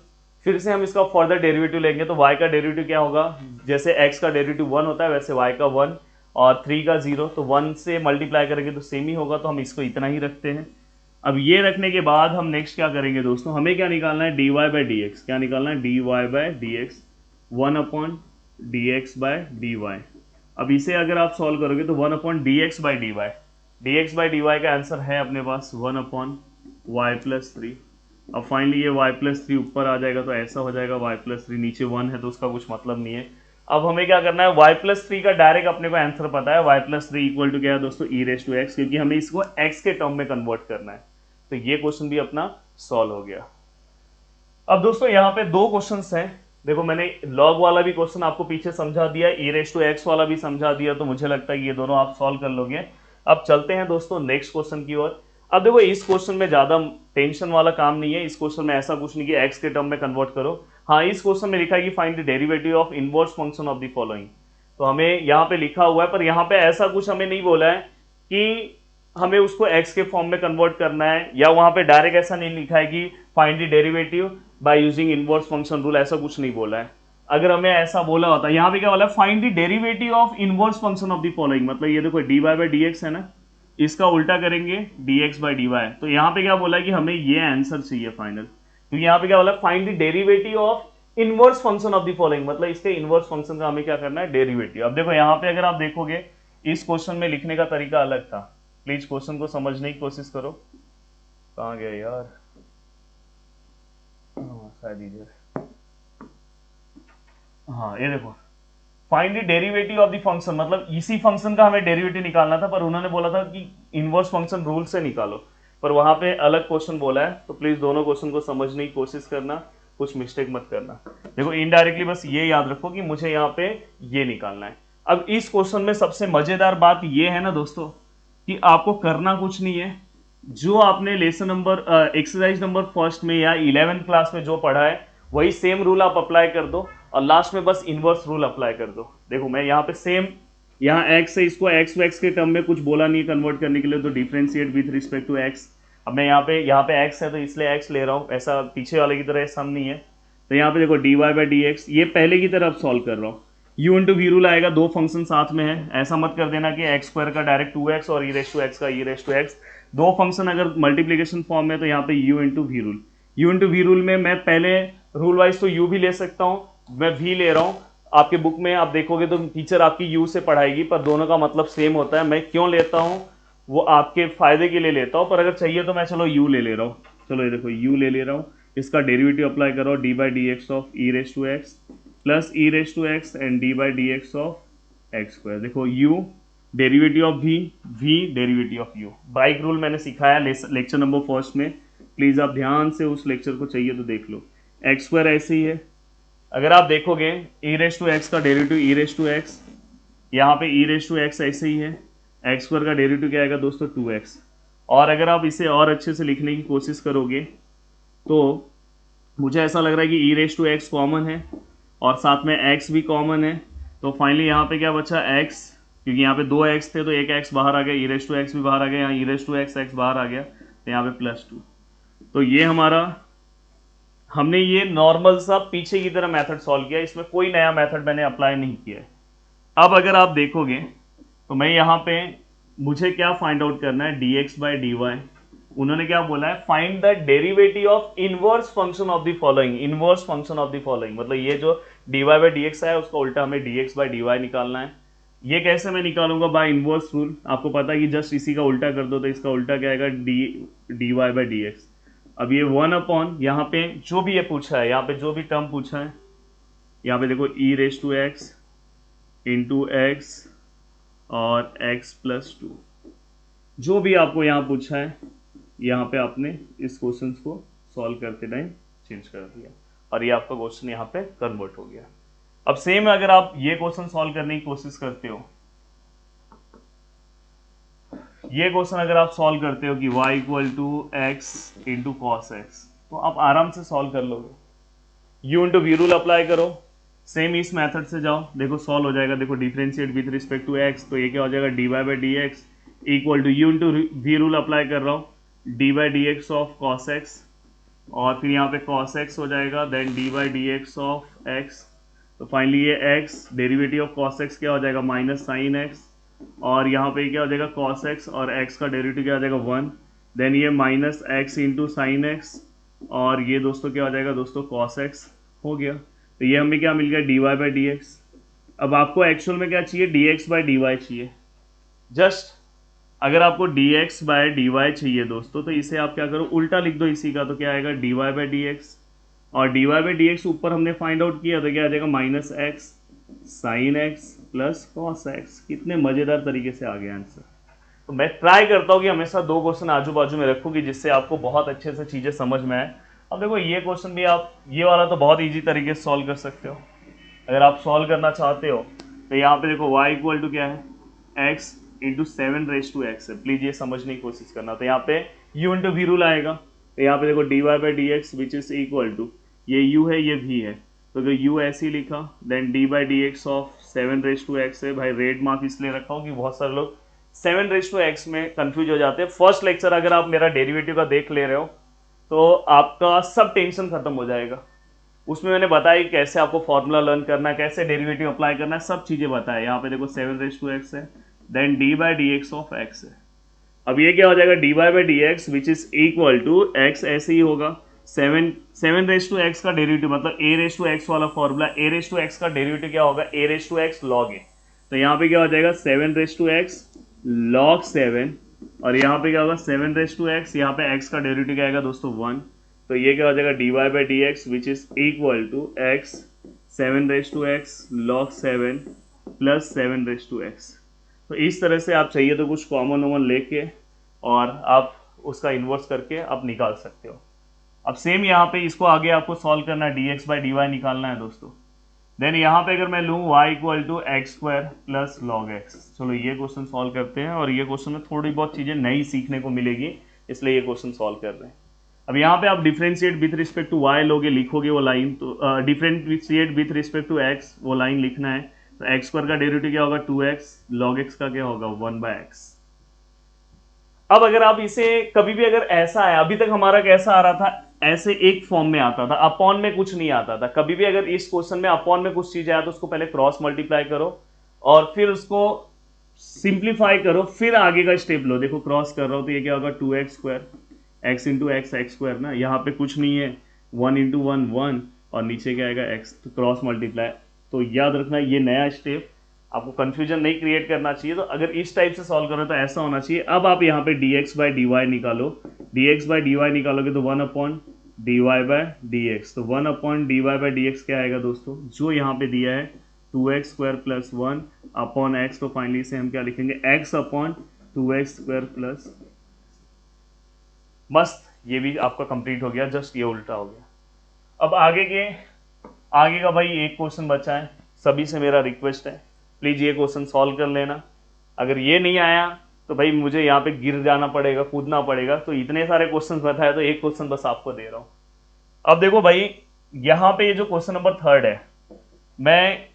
फिर से हम इसका फर्दर डेरिवेटिव लेंगे तो y का डेरिवेटिव क्या होगा, जैसे x का डेरिवेटिव 1 होता है वैसे y का 1 और 3 का 0, तो 1 से मल्टीप्लाई करेंगे तो सेम ही होगा, तो हम इसको इतना ही रखते हैं। अब ये रखने के बाद हम नेक्स्ट क्या करेंगे दोस्तों, हमें क्या निकालना है, dy बाई डी एक्स, क्या निकालना है, dy by d x 1/dx by dy। अब इसे अगर आप सॉल्व करोगे तो 1/dx by dy, dx by dy का आंसर है अपने पास 1/y+3। अब फाइनली ये y+3 ऊपर आ जाएगा तो ऐसा हो जाएगा, y+3 नीचे 1 है तो उसका कुछ मतलब नहीं है। अब हमें क्या करना है, y+3 का डायरेक्ट अपने को आंसर पता है, y+3 इक्वल टू क्या है दोस्तों, e रेस टू एक्स, क्योंकि हमें इसको x के टर्म में कन्वर्ट करना है। तो ये क्वेश्चन भी अपना सॉल्व हो गया। अब दोस्तों यहाँ पे दो क्वेश्चंस हैं, देखो मैंने लॉग वाला भी क्वेश्चन आपको पीछे समझा दिया, ई रेस टू एक्स वाला भी समझा दिया, तो मुझे लगता है कि ये दोनों आप सॉल्व कर लोगे। अब चलते हैं दोस्तों नेक्स्ट क्वेश्चन की ओर। अब देखो इस क्वेश्चन में ज्यादा टेंशन वाला काम नहीं है, इस क्वेश्चन में ऐसा कुछ नहीं कि एक्स के टर्म में कन्वर्ट करो। हाँ, इस क्वेश्चन में लिखा है कि find the derivative of inverse function of the following, तो हमें यहाँ पे लिखा हुआ है, पर यहाँ पे ऐसा कुछ हमें नहीं बोला है कि हमें उसको x के फॉर्म में कन्वर्ट करना है, या वहां पे डायरेक्ट ऐसा नहीं लिखा है कि find the derivative by using inverse function rule, ऐसा कुछ नहीं बोला है। अगर हमें ऐसा बोला होता, यहाँ पे क्या बोला है, find the derivative of inverse function of the following, मतलब ये देखो dy बाई डी एक्स है ना, इसका उल्टा करेंगे dx बाई डी वाई। तो यहाँ पे क्या बोला है कि हमें ये आंसर चाहिए फाइनल, क्योंकि यहाँ पे क्या बोला है, find the derivative of inverse function of the following, मतलब इसके इनवर्स फंक्शन का हमें क्या करना है, डेरिवेटिव। अब देखो यहाँ पे अगर आप देखोगे इस क्वेश्चन में लिखने का तरीका अलग था, प्लीज क्वेश्चन को समझने की कोशिश करो। कहाँ गया यार, शायद इधर, हाँ ये देखो, find the derivative of the function, मतलब इसी फंक्शन का हमें डेरिवेटिव निकालना था, पर उन्होंने बोला था कि इनवर्स फंक्शन रूल से निकालो, पर वहां पे अलग क्वेश्चन बोला है। तो प्लीज दोनों क्वेश्चन को समझने की कोशिश करना, कुछ मिस्टेक मत करना। देखो इनडायरेक्टली बस ये याद रखो कि मुझे यहाँ पे ये निकालना है। अब इस क्वेश्चन में सबसे मजेदार बात ये है ना दोस्तों, कि आपको करना कुछ नहीं है, जो आपने lesson number exercise number first में या 11th क्लास में जो पढ़ा है वही सेम रूल आप अप्लाई कर दो, और लास्ट में बस इनवर्स रूल अप्लाई कर दो। देखो मैं यहाँ पे सेम, यहाँ x है, इसको x के टर्म में कुछ बोला नहीं कन्वर्ट करने के लिए, तो differentiate with respect to x। अब मैं यहाँ पे x है तो इसलिए x ले रहा हूँ, ऐसा पीछे वाले की तरह सम नहीं है। तो यहाँ पे देखो dy बाई डी एक्स, ये पहले की तरह सॉल्व कर रहा हूँ, u इंटू वी रूल आएगा, दो फंक्शन साथ में है, ऐसा मत कर देना कि एक्स स्क्वायर का डायरेक्ट 2x और ई रेस टू एक्स का ई रेस टू एक्स, दो फंक्शन अगर मल्टीप्लीकेशन फॉर्म में तो यहाँ पे u into v rule, u into v rule में मैं पहले रूल वाइज तो u भी ले सकता हूँ, मैं v ले रहा हूँ। आपके बुक में आप देखोगे तो टीचर आपकी u से पढ़ाएगी, पर दोनों का मतलब सेम होता है। मैं क्यों लेता हूँ, वो आपके फायदे के लिए लेता हूँ, पर अगर चाहिए तो मैं चलो यू ले रहा हूँ। चलो ये देखो यू ले रहा हूँ, इसका डेरिवेटिव अप्लाई करो, d by d x of e raise to x plus e raise to x and d by d x of x square. देखो u derivative of v derivative of u. बाइक rule मैंने सिखाया lecture number first में, please आप ध्यान से उस lecture को चाहिए तो देख लो। एक्स स्क्वायर ऐसे ही है, अगर आप देखोगे ई रेस टू एक्स का derivative e raise to x, यहाँ पे ई रेस टू एक्स ऐसे ही है, एक्स स्क्वायर का डेरिवेटिव क्या आएगा दोस्तों 2x। और अगर आप इसे और अच्छे से लिखने की कोशिश करोगे तो मुझे ऐसा लग रहा है कि ई रेस टू एक्स कॉमन है और साथ में x भी कॉमन है, तो फाइनली यहाँ पे क्या बचा x, क्योंकि यहाँ पे 2x थे तो एक x बाहर आ गया, ई रेस टू एक्स भी बाहर आ गया, यहाँ ई रेस टू एक्स बाहर आ गया, तो यहाँ पे +2। तो ये हमारा, हमने ये नॉर्मल सा पीछे की तरह मेथड सॉल्व किया, इसमें कोई नया मेथड मैंने अप्लाई नहीं किया है। अब अगर आप देखोगे तो मैं यहाँ पे, मुझे क्या फाइंड आउट करना है, dx बाई डी वाई। उन्होंने क्या बोला है, find the derivative of inverse function of the following. Inverse function of the following मतलब ये जो dy बाई डी एक्स है उसका उल्टा हमें dx बाई डी वाई निकालना है। ये कैसे मैं निकालूंगा, बाय इनवर्स रूल। आपको पता है कि जस्ट इसी का उल्टा कर दो तो इसका उल्टा क्या आएगा, dy बाई डी एक्स। अब ये 1 अपॉन, यहाँ पे जो भी ये पूछा है, यहाँ पे जो भी टर्म पूछा है, यहाँ पे देखो e raise to x into x और x प्लस 2, जो भी आपको यहाँ पूछा है, यहाँ पे आपने इस क्वेश्चन को सॉल्व करते टाइम चेंज कर दिया और ये आपका क्वेश्चन यहाँ पे कन्वर्ट हो गया। अब सेम अगर आप ये क्वेश्चन सॉल्व करने की कोशिश करते हो, ये क्वेश्चन अगर आप सॉल्व करते हो कि y equal to x into cos x, तो आप आराम से सॉल्व कर लोगे। u into v rule apply करो, सेम इस मेथड से जाओ, देखो सॉल्व हो जाएगा। देखो differentiate with respect to x, तो ये क्या हो जाएगा, d y by d x equal to u into v rule apply कर रहा हूँ, d by d x of cos x, और फिर यहाँ पे कॉस एक्स हो जाएगा, then d by d x of x. तो फाइनली ये x derivative of cos x क्या हो जाएगा, माइनस साइन एक्स, और यहाँ पे क्या हो जाएगा कॉस एक्स और x का डेरिवेटिव क्या हो जाएगा 1, देन ये minus x into sine x, और ये दोस्तों क्या हो जाएगा दोस्तों कॉस एक्स हो गया। तो ये हमें क्या मिल गया, d y by d x. अब आपको एक्चुअल में क्या चाहिए, d x by d y चाहिए। जस्ट अगर आपको d x by d y चाहिए दोस्तों, तो इसे आप क्या करो, उल्टा लिख दो इसी का, तो क्या आएगा d y by d x, और d y by d x ऊपर हमने फाइंड आउट किया तो क्या आ जाएगा minus x sine x plus cos x. कितने मज़ेदार तरीके से आ गया आंसर। तो मैं ट्राई करता हूँ कि हमेशा 2 क्वेश्चन आजू बाजू में रखूँगी जिससे आपको बहुत अच्छे से चीज़ें समझ में आए। अब देखो ये क्वेश्चन भी आप, ये वाला तो बहुत इजी तरीके से सॉल्व कर सकते हो। अगर आप सॉल्व करना चाहते हो तो यहाँ पे देखो y इक्वल टू क्या है, x into 7 raise to x है। प्लीज ये समझने की कोशिश करना। तो यहाँ पे u इंटू वी रूल आएगा, तो यहाँ पे देखो d y by d x which is equal to, ये u है ये v है, तो अगर u ऐसे ही लिखा, then d by d x of 7 raise to x है। भाई रेड मार्क इसलिए रखा हूँ कि बहुत सारे लोग 7 रेस टू एक्स में कंफ्यूज हो जाते हैं। फर्स्ट लेक्चर अगर आप मेरा डेरिवेटिव का देख ले रहे हो तो आपका सब टेंशन खत्म हो जाएगा। उसमें मैंने बताया कि कैसे आपको फॉर्मूला लर्न करना है, कैसे डेरिवेटिव अप्लाई करना है, सब चीज़ें बताया। यहाँ पे देखो 7 रेस टू एक्स है, then d by d x of x है। अब ये क्या हो जाएगा, d by by d x which is equal to x, ऐसे ही होगा 7 रेस टू एक्स का डेरिवेटिव, मतलब ए रेस टू एक्स वाला formula, a raise to x का डेरिवेटिव क्या होगा, a raise to x log a. तो यहाँ पे क्या हो जाएगा 7 रेस टू एक्स लॉग 7, और यहाँ पे क्या होगा 7 रेस टू एक्स, यहाँ पे x का डेरिवेटिव क्या आएगा दोस्तों 1, तो ये क्या हो जाएगा d y by d x which is equal to x 7 raise to x log 7 plus 7 raise to x. तो इस तरह से आप चाहिए तो कुछ कॉमन वॉमन लेके और आप उसका इन्वर्स करके आप निकाल सकते हो। अब सेम यहाँ पे इसको आगे आपको सॉल्व करना है, d x by d y निकालना है दोस्तों। देन यहाँ पे अगर मैं लूँ y equal to x square plus log x. चलो ये क्वेश्चन सॉल्व करते हैं, और ये क्वेश्चन में थोड़ी बहुत चीज़ें नई सीखने को मिलेगी, इसलिए ये क्वेश्चन सॉल्व कर रहे हैं। अब यहाँ पे आप differentiate with respect to y लोगे, लिखोगे वो लाइन, तो differentiate with respect to x वो लाइन लिखना है। तो एक्स स्क्वायर का डेरिवेटिव क्या होगा 2x, लॉग एक्स का क्या होगा 1/x। अब अगर आप इसे कभी भी अगर ऐसा है, अभी तक हमारा कैसा आ रहा था, ऐसे एक फॉर्म में आता था, अपॉन में कुछ नहीं आता था। कभी भी अगर इस क्वेश्चन में अपॉन में कुछ चीज आया तो उसको पहले क्रॉस मल्टीप्लाई करो और फिर उसको सिंप्लीफाई करो, फिर आगे का स्टेप लो। देखो क्रॉस कर रहा हूं तो ये क्या होगा 2x square, x into x x square ना, यहाँ पे कुछ नहीं है, 1 इंटू 1 1, और नीचे क्या आएगा x, तो क्रॉस मल्टीप्लाई। तो याद रखना ये नया स्टेप, आपको कंफ्यूजन नहीं क्रिएट करना चाहिए। तो अगर इस टाइप से सॉल्व करें तो ऐसा होना चाहिए। अब आप यहाँ पे dx बाई डी वाई निकालो, dx बाई डी वाई निकालोगे तो 1 upon d y by d x. तो 1 upon d y by d x क्या आएगा दोस्तों, जो यहाँ पे दिया है 2x square plus 1 upon x. तो फाइनली से हम क्या लिखेंगे, x upon 2x square plus, मस्त, ये भी आपका कंप्लीट हो गया, जस्ट ये उल्टा हो गया। अब आगे का भाई एक क्वेश्चन बचा है, सभी से मेरा रिक्वेस्ट है प्लीज ये क्वेश्चन सॉल्व कर लेना। अगर ये नहीं आया तो भाई मुझे यहाँ पे गिर जाना पड़ेगा, कूदना पड़ेगा। तो इतने सारे क्वेश्चन बताए तो एक क्वेश्चन बस आपको दे रहा हूँ। अब देखो भाई यहाँ पे ये जो क्वेश्चन नंबर 3 है, मैं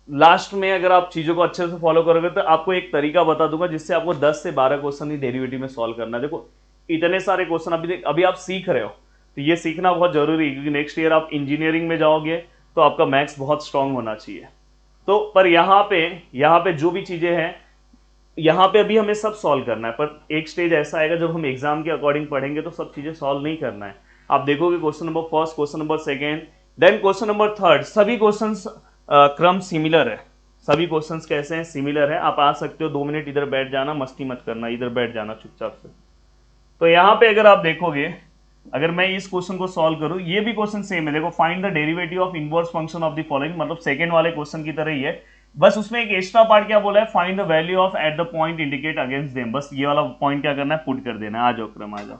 लास्ट में अगर आप चीजों को अच्छे से फॉलो करोगे तो आपको एक तरीका बता दूंगा जिससे आपको 10 से 12 क्वेश्चन ही डेरिवेटिव में सॉल्व करना है। देखो इतने सारे क्वेश्चन अभी आप सीख रहे हो, तो ये सीखना बहुत जरूरी है, क्योंकि नेक्स्ट ईयर आप इंजीनियरिंग में जाओगे तो आपका मैथ्स बहुत स्ट्रांग होना चाहिए। तो पर यहाँ पे जो भी चीजें हैं, यहाँ पे अभी हमें सब सॉल्व करना है, पर एक स्टेज ऐसा आएगा जब हम एग्जाम के अकॉर्डिंग पढ़ेंगे तो सब चीजें सॉल्व नहीं करना है। आप देखोगे question number first, question number second, then question number 3, सभी क्वेश्चन क्रम सिमिलर है। सभी क्वेश्चंस कैसे हैं, सिमिलर है। आप आ सकते हो 2 मिनट इधर बैठ जाना, मस्ती मत करना, इधर बैठ जाना चुपचाप से। तो यहाँ पे अगर आप देखोगे, अगर मैं इस क्वेश्चन को सॉल्व करूं, ये भी क्वेश्चन सेम है। देखो find the derivative of inverse function of the following, मतलब सेकंड वाले क्वेश्चन की तरह ही है, बस उसमें एक एक्स्ट्रा पार्ट क्या बोला है, find the value of at the point indicate against them. बस ये वाला पॉइंट क्या करना है, पुट कर देना है। आ जाओ क्रम, आ जाओ।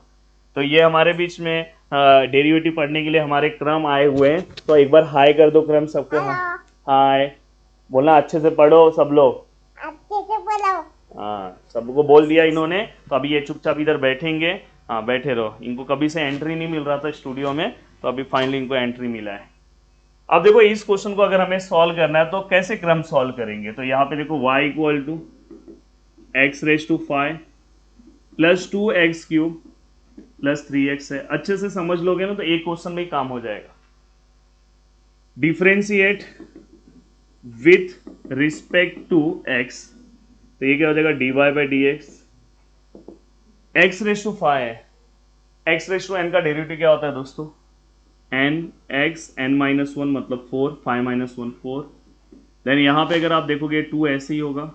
तो ये हमारे बीच में डेरिवेटिव पढ़ने के लिए हमारे क्रम आए हुए हैं। तो एक बार हाई कर दो क्रम सबको, हाय बोलना, अच्छे से पढ़ो सब लोग, अच्छे से पढ़ो। हाँ सबको बोल दिया इन्होंने। तो अभी ये चुपचाप इधर बैठेंगे, हाँ बैठे रहो। इनको कभी से एंट्री नहीं मिल रहा था स्टूडियो में, तो अभी फाइनली इनको एंट्री मिला है। अब देखो इस क्वेश्चन को अगर हमें सॉल्व करना है तो कैसे क्रम सॉल्व करेंगे। तो यहाँ पे देखो y equal to x raise to 5 plus 2x cube plus 3x है। अच्छे से समझ लोगे ना तो एक क्वेश्चन में ही काम हो जाएगा। Differentiate with respect to x, तो ये क्या हो जाएगा, dy by d x. X raise to 5 है, एक्स रेज टू n का डेरिवेटिव क्या होता है दोस्तों, n x n माइनस 1 मतलब 4, 5 माइनस 1 4। देन यहाँ पे अगर आप देखोगे 2 ऐसे ही होगा।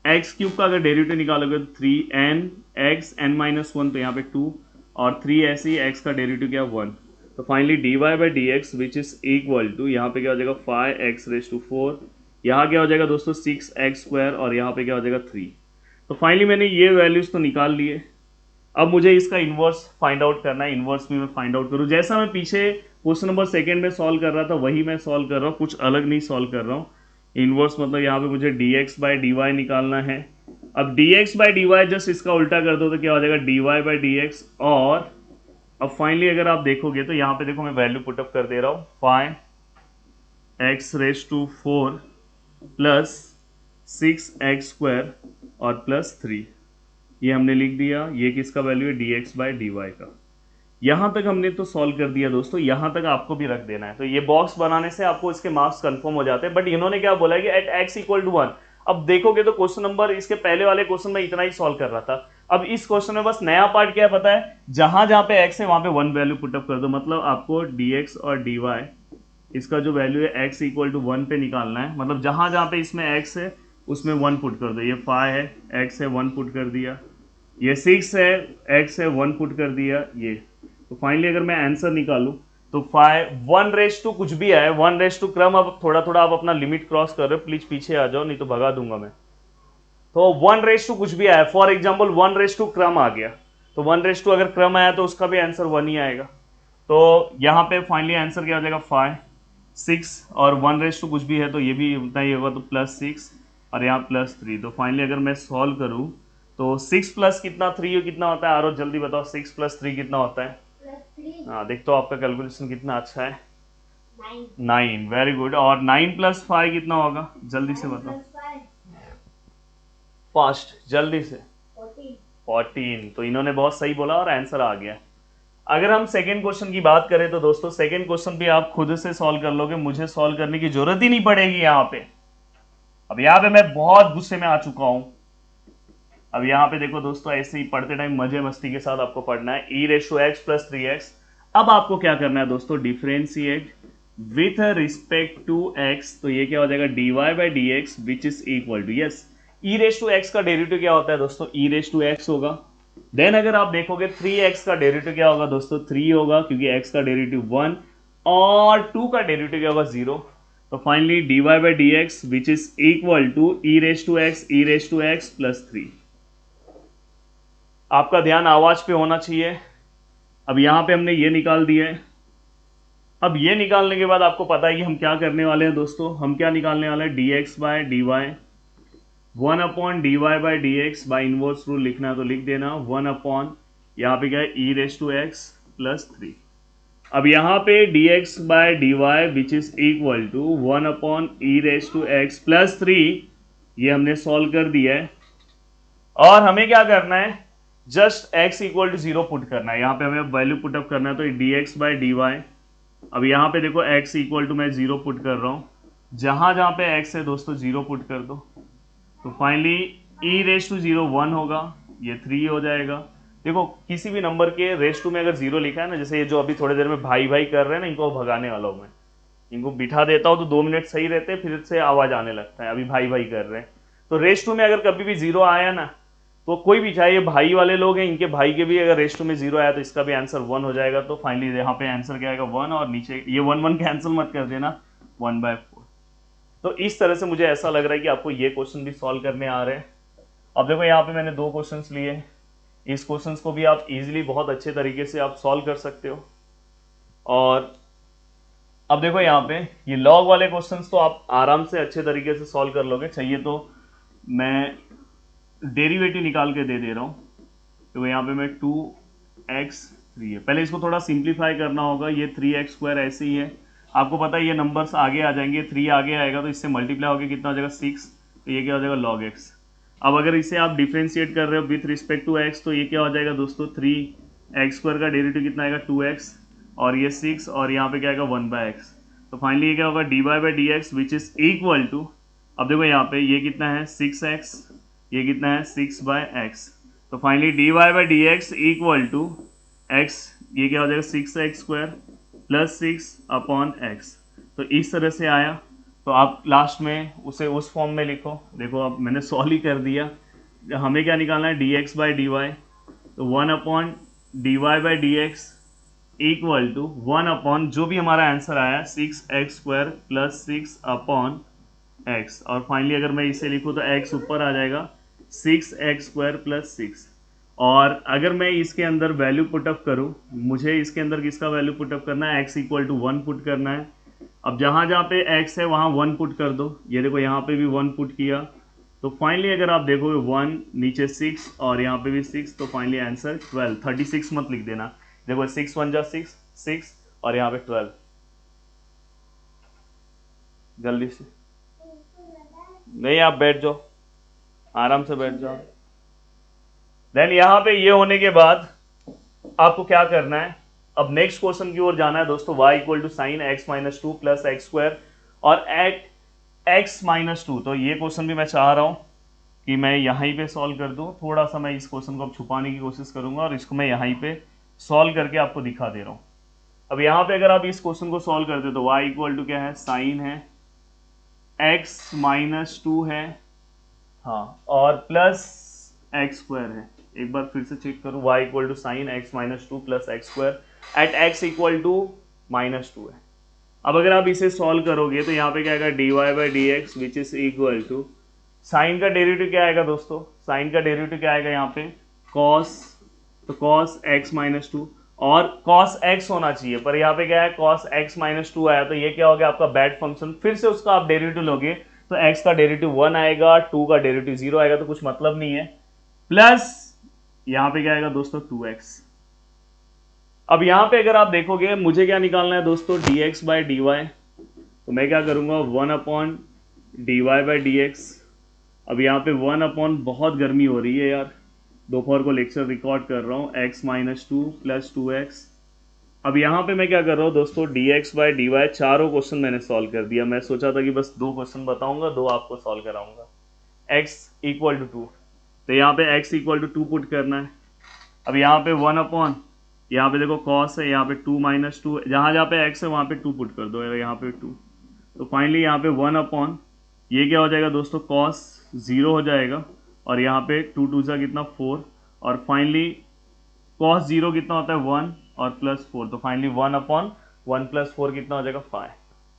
एक्स क्यूब का अगर डेरिवेटिव निकालोगे तो 3n x n माइनस 1, तो यहाँ पे 2 और 3 ऐसे ही, x का डेरिवेटिव क्या 1। तो finally dy by d x which is equal to, यहाँ पे क्या हो जाएगा 5x रेज टू 4, यहाँ क्या हो जाएगा दोस्तों 6x स्क्वायर, और यहाँ पे क्या हो जाएगा 3। तो फाइनली मैंने ये वैल्यूज तो निकाल लिए। अब मुझे इसका इन्वर्स फाइंड आउट करना है। इन्वर्स भी मैं फाइंड आउट करूँ, जैसा मैं पीछे क्वेश्चन नंबर सेकंड में सॉल्व कर रहा था वही मैं सॉल्व कर रहा हूँ, कुछ अलग नहीं सॉल्व कर रहा हूँ। इन्वर्स मतलब यहाँ पे मुझे dx बाई डी वाई निकालना है। अब dx by d y just इसका उल्टा कर दो तो क्या हो जाएगा dy बाई डी एक्स। और अब फाइनली अगर आप देखोगे तो यहाँ पे देखो मैं वैल्यू पुटअप कर दे रहा हूँ, 5x raise to 4 plus 6x square और प्लस 3, ये हमने लिख दिया। ये किसका वैल्यू है, dx बाई डी वाई का। यहां तक हमने तो सॉल्व कर दिया दोस्तों, यहां तक आपको भी रख देना है। तो ये बॉक्स बनाने से आपको इसके मार्क्स कंफर्म हो जाते हैं। बट इन्होंने क्या बोला है कि एट x इक्वल टू 1। अब देखोगे तो क्वेश्चन नंबर, इसके पहले वाले क्वेश्चन में इतना ही सॉल्व कर रहा था। अब इस क्वेश्चन में बस नया पार्ट क्या है पता है, जहां जहां पे x है वहां पे 1 वैल्यू पुटअप कर दो। मतलब आपको dx और dy इसका जो वैल्यू है x इक्वल टू 1 पे निकालना है। मतलब जहां जहां पे इसमें x है उसमें 1 पुट कर दो। ये 5 है, x है 1 पुट कर दिया। ये 6 है, x है 1 पुट कर दिया। ये तो फाइनली अगर मैं आंसर निकालूं तो 1 रेज टू कुछ भी आए, 1 रेज टू क्रम। अब थोड़ा थोड़ा आप अपना लिमिट क्रॉस कर रहे हो, प्लीज पीछे आ जाओ नहीं तो भगा दूंगा मैं। तो 1 रेज टू कुछ भी आया, फॉर एग्जाम्पल 1 रेज टू क्रम आ गया, तो 1 रेज टू अगर क्रम आया तो उसका भी आंसर 1 ही आएगा। तो यहाँ पे फाइनली आंसर क्या हो जाएगा 5 6, और 1 रेज टू कुछ भी है तो ये भी उतना ही होगा, तो प्लस 6 और यहाँ प्लस 3। तो फाइनली अगर मैं सॉल्व करूँ तो 6 प्लस कितना 3 कितना होता है, आरो जल्दी बताओ, 6 प्लस 3 कितना होता है। हाँ देखते हो आपका कैलकुलेशन कितना अच्छा है, 9, वेरी गुड। और 9 प्लस 5 कितना होगा, जल्दी से बताओ, फास्ट जल्दी से, 14। तो इन्होंने बहुत सही बोला और आंसर आ गया। अगर हम सेकंड क्वेश्चन की बात करें तो दोस्तों सेकंड क्वेश्चन भी आप खुद से सॉल्व कर लोगे, मुझे सॉल्व करने की जरूरत ही नहीं पड़ेगी यहाँ पे। अब यहाँ पे मैं बहुत गुस्से में आ चुका हूं। अब यहाँ पे देखो दोस्तों, ऐसे ही पढ़ते टाइम मजे मस्ती के साथ आपको पढ़ना है। e raise to x plus 3x। अब आपको क्या करना है दोस्तों, differentiate with respect to x, तो ये क्या हो जाएगा dy by d x which is equal to, yes, e raise to x का डेरिवेटिव क्या होता है दोस्तों, ई रेस टू एक्स होगा। देन अगर आप देखोगे 3x का डेरिवेटिव क्या होगा दोस्तों, 3 होगा, क्योंकि x का डेरिवेटिव 1 और 2 का डेरिवेटिव क्या होगा 0। तो finally dy by d x which is equal to e raise to x plus 3। आपका ध्यान आवाज पे होना चाहिए। अब यहां पे हमने ये निकाल दिया है। अब ये निकालने के बाद आपको पता है कि हम क्या करने वाले हैं दोस्तों, हम क्या निकालने वाले हैं, dx by dy, 1 upon dy by d x, by inverse rule लिखना है तो लिख देना 1 अपॉन, यहाँ पे क्या है e raise to x plus 3। अब यहाँ पे dx by d y which is equal to 1 upon e raise to x plus 3, ये हमने सॉल्व कर दिया है। और हमें क्या करना है, just x equal to 0 put करना है, यहाँ पे हमें वैल्यू पुटअप करना है, तो dx बाई डी वाई, अब यहाँ पे देखो x इक्वल टू मैं 0 पुट कर रहा हूँ, जहां जहां पे x है दोस्तों 0 पुट कर दो, तो फाइनली e रेस टू 0 1 होगा, ये 3 हो जाएगा। देखो किसी भी नंबर के रेस टू में अगर 0 लिखा है ना, जैसे ये जो अभी थोड़ी देर में भाई भाई कर रहे हैं ना, इनको भगाने वाला हूँ मैं, इनको बिठा देता हूँ तो 2 मिनट सही रहते हैं, फिर से आवाज आने लगता है, अभी भाई भाई कर रहे हैं। तो रेस टू में अगर कभी भी 0 आया ना, तो कोई भी, चाहे ये भाई वाले लोग हैं, इनके भाई के भी अगर रेस टू में 0 आया तो इसका भी आंसर 1 हो जाएगा। तो फाइनली यहाँ पे आंसर क्या आएगा 1, और नीचे ये 1 1 कैंसिल मत कर देना, 1/4। तो इस तरह से मुझे ऐसा लग रहा है कि आपको ये क्वेश्चन भी सॉल्व करने आ रहे हैं। अब देखो यहाँ पे मैंने 2 क्वेश्चंस लिए, इस क्वेश्चंस को भी आप इजीली बहुत अच्छे तरीके से आप सॉल्व कर सकते हो। और अब देखो यहाँ पे ये लॉग वाले क्वेश्चंस तो आप आराम से अच्छे तरीके से सॉल्व कर लोगे। चाहिए तो मैं डेरिवेटिव निकाल के दे रहा हूँ, तो यहाँ पे मैं 2x 3 है, पहले इसको थोड़ा सिंप्लीफाई करना होगा। ये 3x² ऐसे ही है, आपको पता है ये नंबर्स आगे आ जाएंगे, 3 आगे आएगा तो इससे मल्टीप्लाई होकर कितना हो जाएगा 6, तो ये क्या हो जाएगा log x। अब अगर इसे आप डिफ्रेंशिएट कर रहे हो विथ रिस्पेक्ट टू x, तो ये क्या हो जाएगा दोस्तों 3x² का डेरिवेटिव कितना आएगा 2x, और ये 6, और यहाँ पे क्या आएगा 1/x। तो फाइनली ये क्या होगा dy by d x which is equal to, अब देखो यहाँ पे ये कितना है 6x, ये कितना है 6/x, तो finally dy by d x equal to x, ये क्या हो जाएगा 6x² प्लस 6 अपॉन x। तो इस तरह से आया, तो आप लास्ट में उसे उस फॉर्म में लिखो। देखो अब मैंने सॉल्व ही कर दिया। हमें क्या निकालना है dx बाई डी वाई, तो 1 upon dy by d x equal to 1 upon जो भी हमारा आंसर आया 6x² प्लस 6 अपॉन x, और फाइनली अगर मैं इसे लिखूँ तो x ऊपर आ जाएगा 6x² प्लस 6। और अगर मैं इसके अंदर वैल्यू पुटअप करूँ, मुझे इसके अंदर किसका वैल्यू पुटअप करना है, x इक्वल टू 1 पुट करना है। अब जहाँ जहाँ पे x है वहाँ 1 पुट कर दो, ये देखो यहाँ पे भी 1 पुट किया, तो फाइनली अगर आप देखोगे 1 नीचे 6 और यहाँ पे भी 6, तो फाइनली आंसर 12, 36 मत लिख देना। देखो 6 1 जा 6, 6 और यहाँ पे 12, जल्दी से, नहीं आप बैठ जाओ, आराम से बैठ जाओ। देन यहाँ पे ये होने के बाद आपको क्या करना है, अब नेक्स्ट क्वेश्चन की ओर जाना है दोस्तों। y equal to sine x minus 2 plus x² और एट x माइनस 2, तो ये क्वेश्चन भी मैं चाह रहा हूँ कि मैं यहीं पे सॉल्व कर दूँ। थोड़ा सा मैं इस क्वेश्चन को अब छुपाने की कोशिश करूंगा और इसको मैं यहीं पे सॉल्व करके आपको दिखा दे रहा हूँ। अब यहाँ पे अगर आप इस क्वेश्चन को सॉल्व करते तो y इक्वल टू क्या है, साइन है x माइनस 2 है, हाँ, और प्लस x² है। एक बार फिर से चेक करूँ, y equal to sine x minus 2 plus x² at x equal to minus 2 है। अब अगर आप इसे सॉल्व करोगे तो यहाँ पे क्या आएगा dy by d x which is equal to, sine का डेरिवेटिव क्या आएगा दोस्तों, साइन का डेरिवेटिव क्या आएगा यहाँ पे cos, तो cos x माइनस 2, और cos x होना चाहिए, पर यहाँ पे क्या है cos x माइनस 2 आया, तो ये क्या हो गया आपका बैड फंक्शन। फिर से उसका आप डेरिवेटिव लोगे तो x का डेरिवेटिव 1 आएगा, 2 का डेरिवेटिव 0 आएगा, तो कुछ मतलब नहीं है। प्लस यहाँ पे क्या आएगा दोस्तों 2x। अब यहाँ पे अगर आप देखोगे मुझे क्या निकालना है दोस्तों, dx बाई डी वाई, तो मैं क्या करूँगा 1 upon dy by d x. अब यहाँ पे 1 अपॉन, बहुत गर्मी हो रही है यार, दोपहर को लेक्चर रिकॉर्ड कर रहा हूँ, x माइनस 2 प्लस 2x। अब यहाँ पे मैं क्या कर रहा हूँ दोस्तों, dx बाई डी वाई, चारों क्वेश्चन मैंने सॉल्व कर दिया। मैं सोचा था कि बस 2 क्वेश्चन बताऊंगा, 2 आपको सॉल्व कराऊंगा। x इक्वल टू 2, तो यहाँ पे x इक्वल टू 2 पुट करना है। अब यहाँ पे 1 अपॉन, यहाँ पे देखो कॉस है, यहाँ पे 2 माइनस 2, जहाँ जहाँ पे x है वहाँ पे 2 पुट कर दो, यहाँ पे 2। तो फाइनली यहाँ पे 1 अपॉन ये क्या हो जाएगा दोस्तों, कॉस 0 हो जाएगा, और यहाँ पे 2 2 सा कितना 4, और फाइनली कॉस 0 कितना होता है 1 और प्लस 4, तो फाइनली 1 अपॉन 1 प्लस 4 कितना हो जाएगा 5।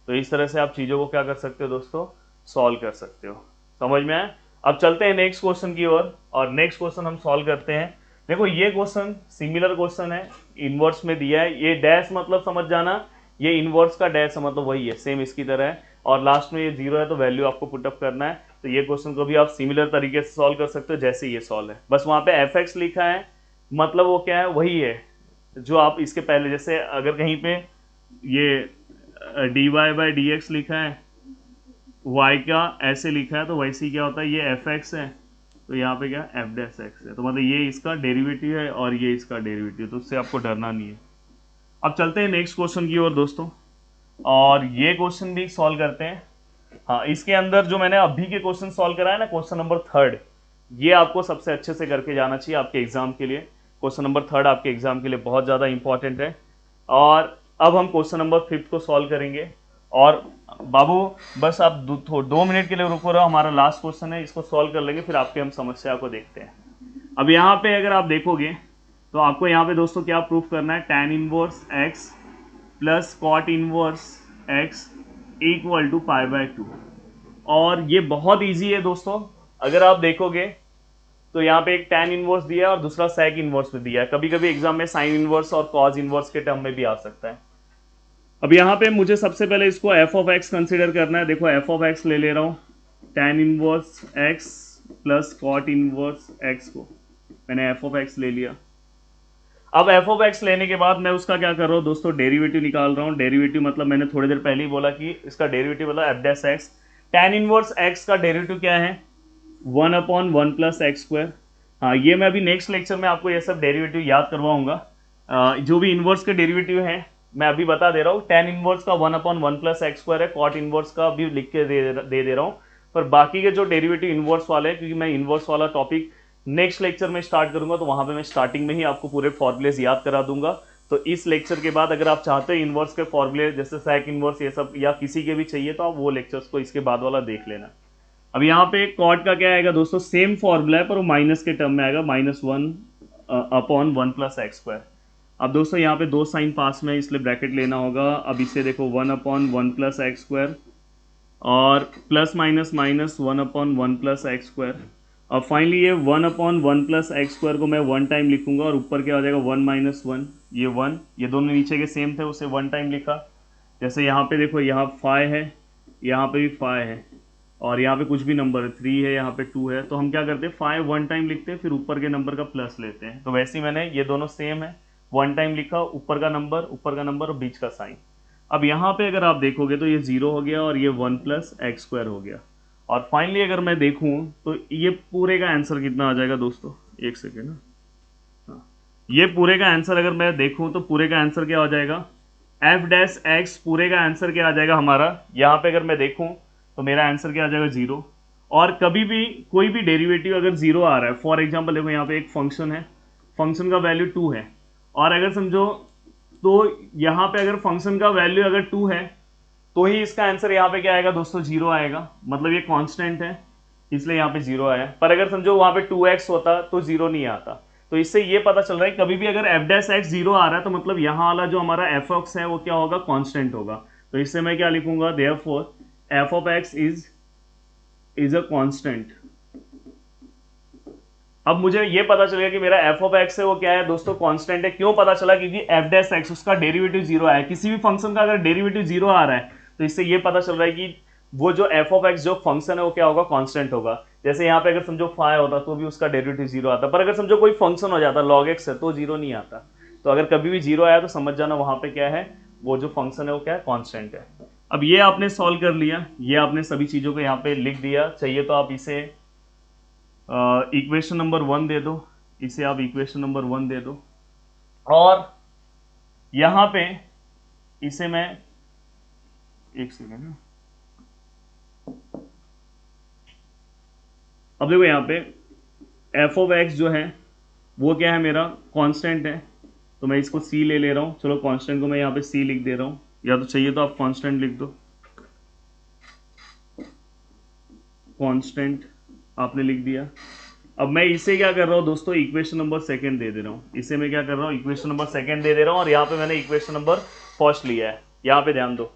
तो इस तरह से आप चीज़ों को क्या कर सकते हो दोस्तों, सॉल्व कर सकते हो। समझ में आया? अब चलते हैं नेक्स्ट क्वेश्चन की ओर, और नेक्स्ट क्वेश्चन हम सॉल्व करते हैं। देखो ये क्वेश्चन सिमिलर क्वेश्चन है, इनवर्स में दिया है, ये डैश मतलब समझ जाना, ये इनवर्स का डैश मतलब वही है, सेम इसकी तरह है, और लास्ट में ये 0 है तो वैल्यू आपको पुटअप करना है। तो ये क्वेश्चन को भी आप सिमिलर तरीके से सॉल्व कर सकते हो जैसे ये सॉल्व है, बस वहाँ पे एफ एक्स लिखा है, मतलब वो क्या है, वही है जो आप इसके पहले, जैसे अगर कहीं पे ये d y by d x लिखा है, y का ऐसे लिखा है, तो वैसे ही क्या होता है, ये एफ एक्स है तो यहाँ पे क्या एफ डैश एक्स है, तो मतलब ये इसका डेरिवेटिव है और ये इसका डेरिवेटिव, तो उससे आपको डरना नहीं है। अब चलते हैं नेक्स्ट क्वेश्चन की ओर दोस्तों, और ये क्वेश्चन भी सॉल्व करते हैं। हाँ, इसके अंदर जो मैंने अभी के क्वेश्चन सॉल्व कराया ना, क्वेश्चन नंबर 3, ये आपको सबसे अच्छे से करके जाना चाहिए आपके एग्जाम के लिए। क्वेश्चन नंबर 3 आपके एग्जाम के लिए बहुत ज़्यादा इंपॉर्टेंट है। और अब हम क्वेश्चन नंबर 5 को सॉल्व करेंगे। और बाबू बस आप 2 मिनट के लिए रुको रहो, हमारा लास्ट क्वेश्चन है, इसको सॉल्व कर लेंगे, फिर आपके हम समस्या को देखते हैं। अब यहाँ पे अगर आप देखोगे तो आपको यहाँ पे दोस्तों क्या प्रूफ करना है, tan inverse x plus cot inverse x equal to π/2। और ये बहुत इजी है दोस्तों, अगर आप देखोगे तो यहाँ पे एक tan इनवर्स दिया है और दूसरा sec इनवर्स भी दिया है, कभी कभी एग्जाम में sin इनवर्स और cos इनवर्स के टर्म में भी आ सकता है। अब यहाँ पे मुझे सबसे पहले इसको f ऑफ x कंसिडर करना है। देखो f ऑफ x ले रहा हूँ, tan inverse x plus cot inverse x को मैंने f ऑफ x ले लिया। अब f ऑफ x लेने के बाद मैं उसका क्या कर रहा हूँ दोस्तों, डेरिवेटिव निकाल रहा हूँ। डेरिवेटिव मतलब मैंने थोड़ी देर पहले ही बोला कि इसका डेरिवेटिव मतलब F dash x. tan inverse x का डेरिवेटिव क्या है, 1 अपॉन 1 प्लस एक्स स्क्वायर। हाँ, ये मैं अभी नेक्स्ट लेक्चर में आपको ये सब डेरिवेटिव याद करवाऊंगा। जो भी इनवर्स के डेरिवेटिव हैं मैं अभी बता दे रहा हूँ। tan इनवर्स का 1 अपॉन 1 प्लस एक्स स्क्वायर है, कॉट इनवर्स का भी लिख के दे रहा हूँ। पर बाकी के जो डेरिवेटिव इनवर्स वाले हैं, क्योंकि मैं इनवर्स वाला टॉपिक नेक्स्ट लेक्चर में स्टार्ट करूंगा, तो वहां पे मैं स्टार्टिंग में ही आपको पूरे फॉर्मूलेज याद करा दूंगा। तो इस लेक्चर के बाद अगर आप चाहते हैं इनवर्स के फॉर्मूले जैसे sec इनवर्स ये सब या किसी के भी चाहिए, तो आप वो लेक्चर्स को इसके बाद वाला देख लेना। अब यहाँ पे कॉट का क्या आएगा दोस्तों, सेम फॉर्मूला है पर वो माइनस के टर्म में आएगा, -1 अपॉन 1 प्लस एक्स स्क्वायर। अब दोस्तों यहाँ पे 2 साइन पास में, इसलिए ब्रैकेट लेना होगा। अब इसे देखो 1 अपॉन 1 प्लस एक्स स्क्वायर और plus minus minus 1 upon 1 plus x square. अब फाइनली ये 1 अपॉन 1 प्लस एक्स स्क्वायर को मैं 1 टाइम लिखूंगा, और ऊपर क्या हो जाएगा 1 माइनस 1, ये 1, ये दोनों नीचे के सेम थे, उसे 1 टाइम लिखा। जैसे यहाँ पे देखो, यहाँ 5 है, यहाँ पे भी 5 है, और यहाँ पे कुछ भी नंबर है, 3 है, यहाँ पे 2 है, तो हम क्या करते हैं 5 1 टाइम लिखते हैं, फिर ऊपर के नंबर का प्लस लेते हैं। तो वैसे ही मैंने ये दोनों सेम है, 1 टाइम लिखा, ऊपर का नंबर और बीच का साइन। अब यहाँ पे अगर आप देखोगे तो ये 0 हो गया और ये 1 प्लस एक्स स्क्वायर हो गया। और फाइनली अगर मैं देखूं तो ये पूरे का आंसर कितना आ जाएगा दोस्तों, एक सेकेंड ना, हाँ, ये पूरे का आंसर अगर मैं देखूं तो पूरे का आंसर क्या हो जाएगा, एफ डैश एक्स पूरे का आंसर क्या आ जाएगा हमारा। यहाँ पे अगर मैं देखूं तो मेरा आंसर क्या आ जाएगा 0। और कभी भी कोई भी डेरिवेटिव अगर 0 आ रहा है, फॉर एग्जाम्पल देखो यहाँ पे एक फंक्शन है, फंक्शन का वैल्यू 2 है, और अगर समझो तो यहाँ पे अगर फंक्शन का वैल्यू अगर 2 है तो ही इसका आंसर यहाँ पे क्या आएगा दोस्तों, 0 आएगा, मतलब ये कांस्टेंट है इसलिए यहाँ पे 0 आया। पर अगर समझो वहाँ पे 2x होता तो 0 नहीं आता। तो इससे ये पता चल रहा है कभी भी अगर एफ डैश एक्स 0 आ रहा है तो मतलब यहाँ वाला जो हमारा एफ एक्स है वो क्या होगा, कांस्टेंट होगा। तो इससे मैं क्या लिखूंगा, therefore F of x is a constant. अब मुझे ये पता चल गया कि मेरा एफ ऑफ एक्स है वो क्या है दोस्तों, कांस्टेंट है। क्यों पता चला, क्योंकि एफ डैश एक्स उसका डेरिवेटिव 0 आया। किसी भी फंक्शन का अगर डेरिवेटिव 0 आ रहा है तो इससे ये पता चल रहा है कि वो जो एफ ऑफ एक्स जो फंक्शन है वो क्या होगा, कांस्टेंट होगा। जैसे यहाँ पे अगर समझो 5 होता तो भी उसका डेरिवेटिव 0 आता, पर अगर समझो कोई फंक्शन हो जाता log x है तो 0 नहीं आता। तो अगर कभी भी 0 आया तो समझ जाना वहां पे क्या है, वो जो फंक्शन है वो क्या है, कांस्टेंट है। अब ये आपने सॉल्व कर लिया, ये आपने सभी चीजों को यहाँ पे लिख दिया। चाहिए तो आप इसे इक्वेशन नंबर 1 दे दो, इसे आप इक्वेशन नंबर 1 दे दो, और यहां पे इसे मैं, एक सेकेंड, अब देखो यहाँ पे एफ ऑफ एक्स जो है वो क्या है, मेरा कांस्टेंट है। तो मैं इसको सी ले रहा हूँ। चलो कांस्टेंट को मैं यहाँ पे सी लिख दे रहा हूँ, या तो चाहिए तो आप कांस्टेंट लिख दो। कांस्टेंट आपने लिख दिया। अब मैं इसे क्या कर रहा हूँ दोस्तों, इक्वेशन नंबर सेकंड दे रहा हूँ। इसे मैं क्या कर रहा हूँ, इक्वेशन नंबर सेकंड दे रहा हूँ, और यहाँ पे मैंने इक्वेशन नंबर फर्स्ट लिया है। यहाँ पे ध्यान दो।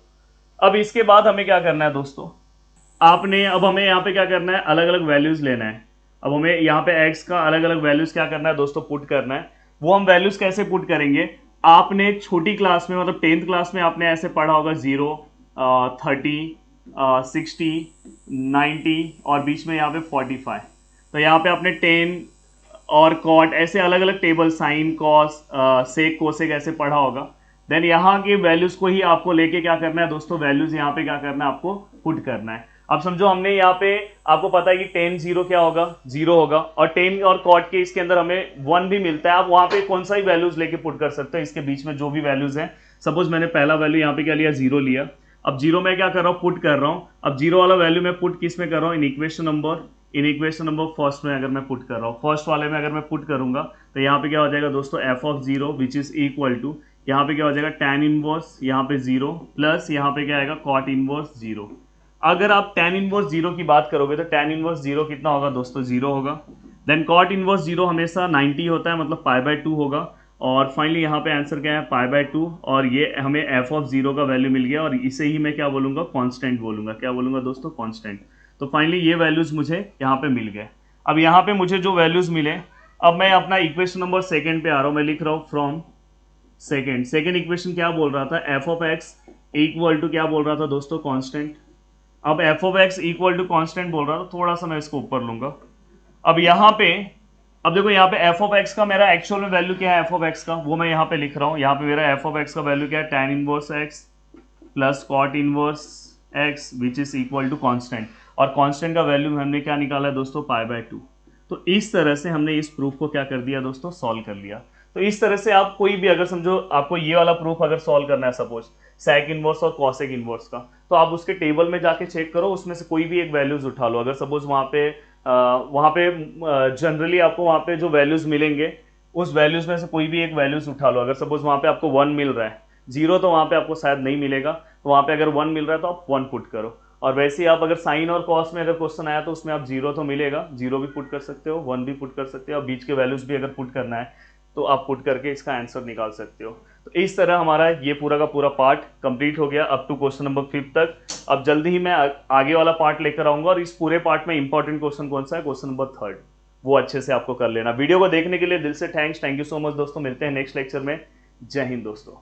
अब इसके बाद हमें क्या करना है दोस्तों, अब हमें यहाँ पे क्या करना है, अलग अलग वैल्यूज लेना है। अब हमें यहाँ पे x का अलग अलग वैल्यूज क्या करना है दोस्तों, पुट करना है। वो हम वैल्यूज कैसे पुट करेंगे, आपने छोटी क्लास में मतलब 10th क्लास में आपने ऐसे पढ़ा होगा 0, 30, 60, 90 और बीच में यहाँ पे 45। तो यहाँ पे आपने 10 और कॉट ऐसे अलग अलग टेबल, साइन, कॉस, सेक, कोसेक ऐसे पढ़ा होगा। देन यहाँ के वैल्यूज को ही आपको लेके क्या करना है दोस्तों, वैल्यूज यहाँ पे क्या करना है, आपको पुट करना है। अब समझो हमने यहाँ पे, आपको पता है कि 10 0 क्या होगा, 0 होगा, और 10 और कॉट के इसके अंदर हमें 1 भी मिलता है। आप वहां पे कौन सा ही वैल्यूज लेके पुट कर सकते हो, इसके बीच में जो भी वैल्यूज है। सपोज मैंने पहला वैल्यू यहाँ पे क्या लिया, 0 लिया। अब 0 में क्या कर रहा हूँ, पुट कर रहा हूँ। अब 0 वाला वैल्यू मैं पुट किस में कर रहा हूँ, इन इक्वेशन नंबर फर्स्ट में अगर मैं पुट कर रहा हूँ, फर्स्ट वाले में अगर मैं पुट करूंगा तो यहाँ पे क्या हो जाएगा दोस्तों, F of 0 which is equal to, यहाँ पे क्या हो जाएगा, tan इनवर्स यहाँ पे 0 प्लस यहाँ पे क्या आएगा, cot इनवर्स 0। अगर आप tan इनवर्स 0 की बात करोगे तो tan इनवर्स 0 कितना होगा दोस्तों, 0 होगा। देन cot इनवर्स 0 हमेशा 90 होता है, मतलब π/2 होगा। और फाइनली यहाँ पे आंसर क्या है, π/2। और ये हमें f ऑफ 0 का वैल्यू मिल गया, और इसे ही मैं क्या बोलूंगा, कांस्टेंट बोलूंगा। क्या बोलूंगा दोस्तों, कांस्टेंट। तो फाइनली ये वैल्यूज मुझे यहाँ पे मिल गए। अब यहाँ पे मुझे जो वैल्यूज मिले, अब मैं अपना इक्वेशन नंबर सेकंड पे आ रहा हूँ। मैं लिख रहा हूँ फ्रॉम सेकंड इक्वेशन क्या बोल रहा था, F of x equal to क्या बोल रहा था दोस्तों, कांस्टेंट। अब F of x equal to constant बोल रहा था, थोड़ा सा मैं इसको ऊपर लूंगा। अब यहाँ पे, अब देखो यहाँ पे एफ ऑफ एक्स का मेरा एक्चुअल में वैल्यू क्या है, एफ ऑफ एक्स का वो मैं यहाँ पे लिख रहा हूँ। यहाँ पे मेरा एफ ऑफ एक्स का वैल्यू क्या है, tan inverse x plus cot inverse x which is equal to constant. और कांस्टेंट का वैल्यू हमने क्या निकाला है दोस्तों, π/2। तो इस तरह से हमने इस प्रूफ को क्या कर दिया दोस्तों, सॉल्व कर लिया। तो इस तरह से आप कोई भी, अगर समझो आपको ये वाला प्रूफ अगर सॉल्व करना है, सपोज sec इनवर्स और cosec इनवर्स का, तो आप उसके टेबल में जाके चेक करो, उसमें से कोई भी एक वैल्यूज उठा लो। अगर सपोज वहाँ पे जनरली आपको वहाँ पे जो वैल्यूज मिलेंगे, उस वैल्यूज में से कोई भी एक वैल्यूज उठा लो। अगर सपोज वहाँ पे आपको 1 मिल रहा है, 0 तो वहाँ पे आपको शायद नहीं मिलेगा, तो वहाँ पे अगर 1 मिल रहा है तो आप 1 पुट करो। और वैसे ही आप अगर साइन और कॉस में अगर क्वेश्चन आया तो उसमें आप 0 तो मिलेगा, 0 भी पुट कर सकते हो, 1 भी पुट कर सकते हो, और बीच के वैल्यूज भी अगर पुट करना है तो आप पुट करके इसका आंसर निकाल सकते हो। तो इस तरह हमारा ये पूरा का पूरा पार्ट कंप्लीट हो गया अप टू क्वेश्चन नंबर 5 तक। अब जल्दी ही मैं आगे वाला पार्ट लेकर आऊंगा, और इस पूरे पार्ट में इंपॉर्टेंट क्वेश्चन कौन सा है, क्वेश्चन नंबर 3, वो अच्छे से आपको कर लेना। वीडियो को देखने के लिए दिल से thanks, thank you so much दोस्तों। मिलते हैं नेक्स्ट लेक्चर में। जय हिंद दोस्तों।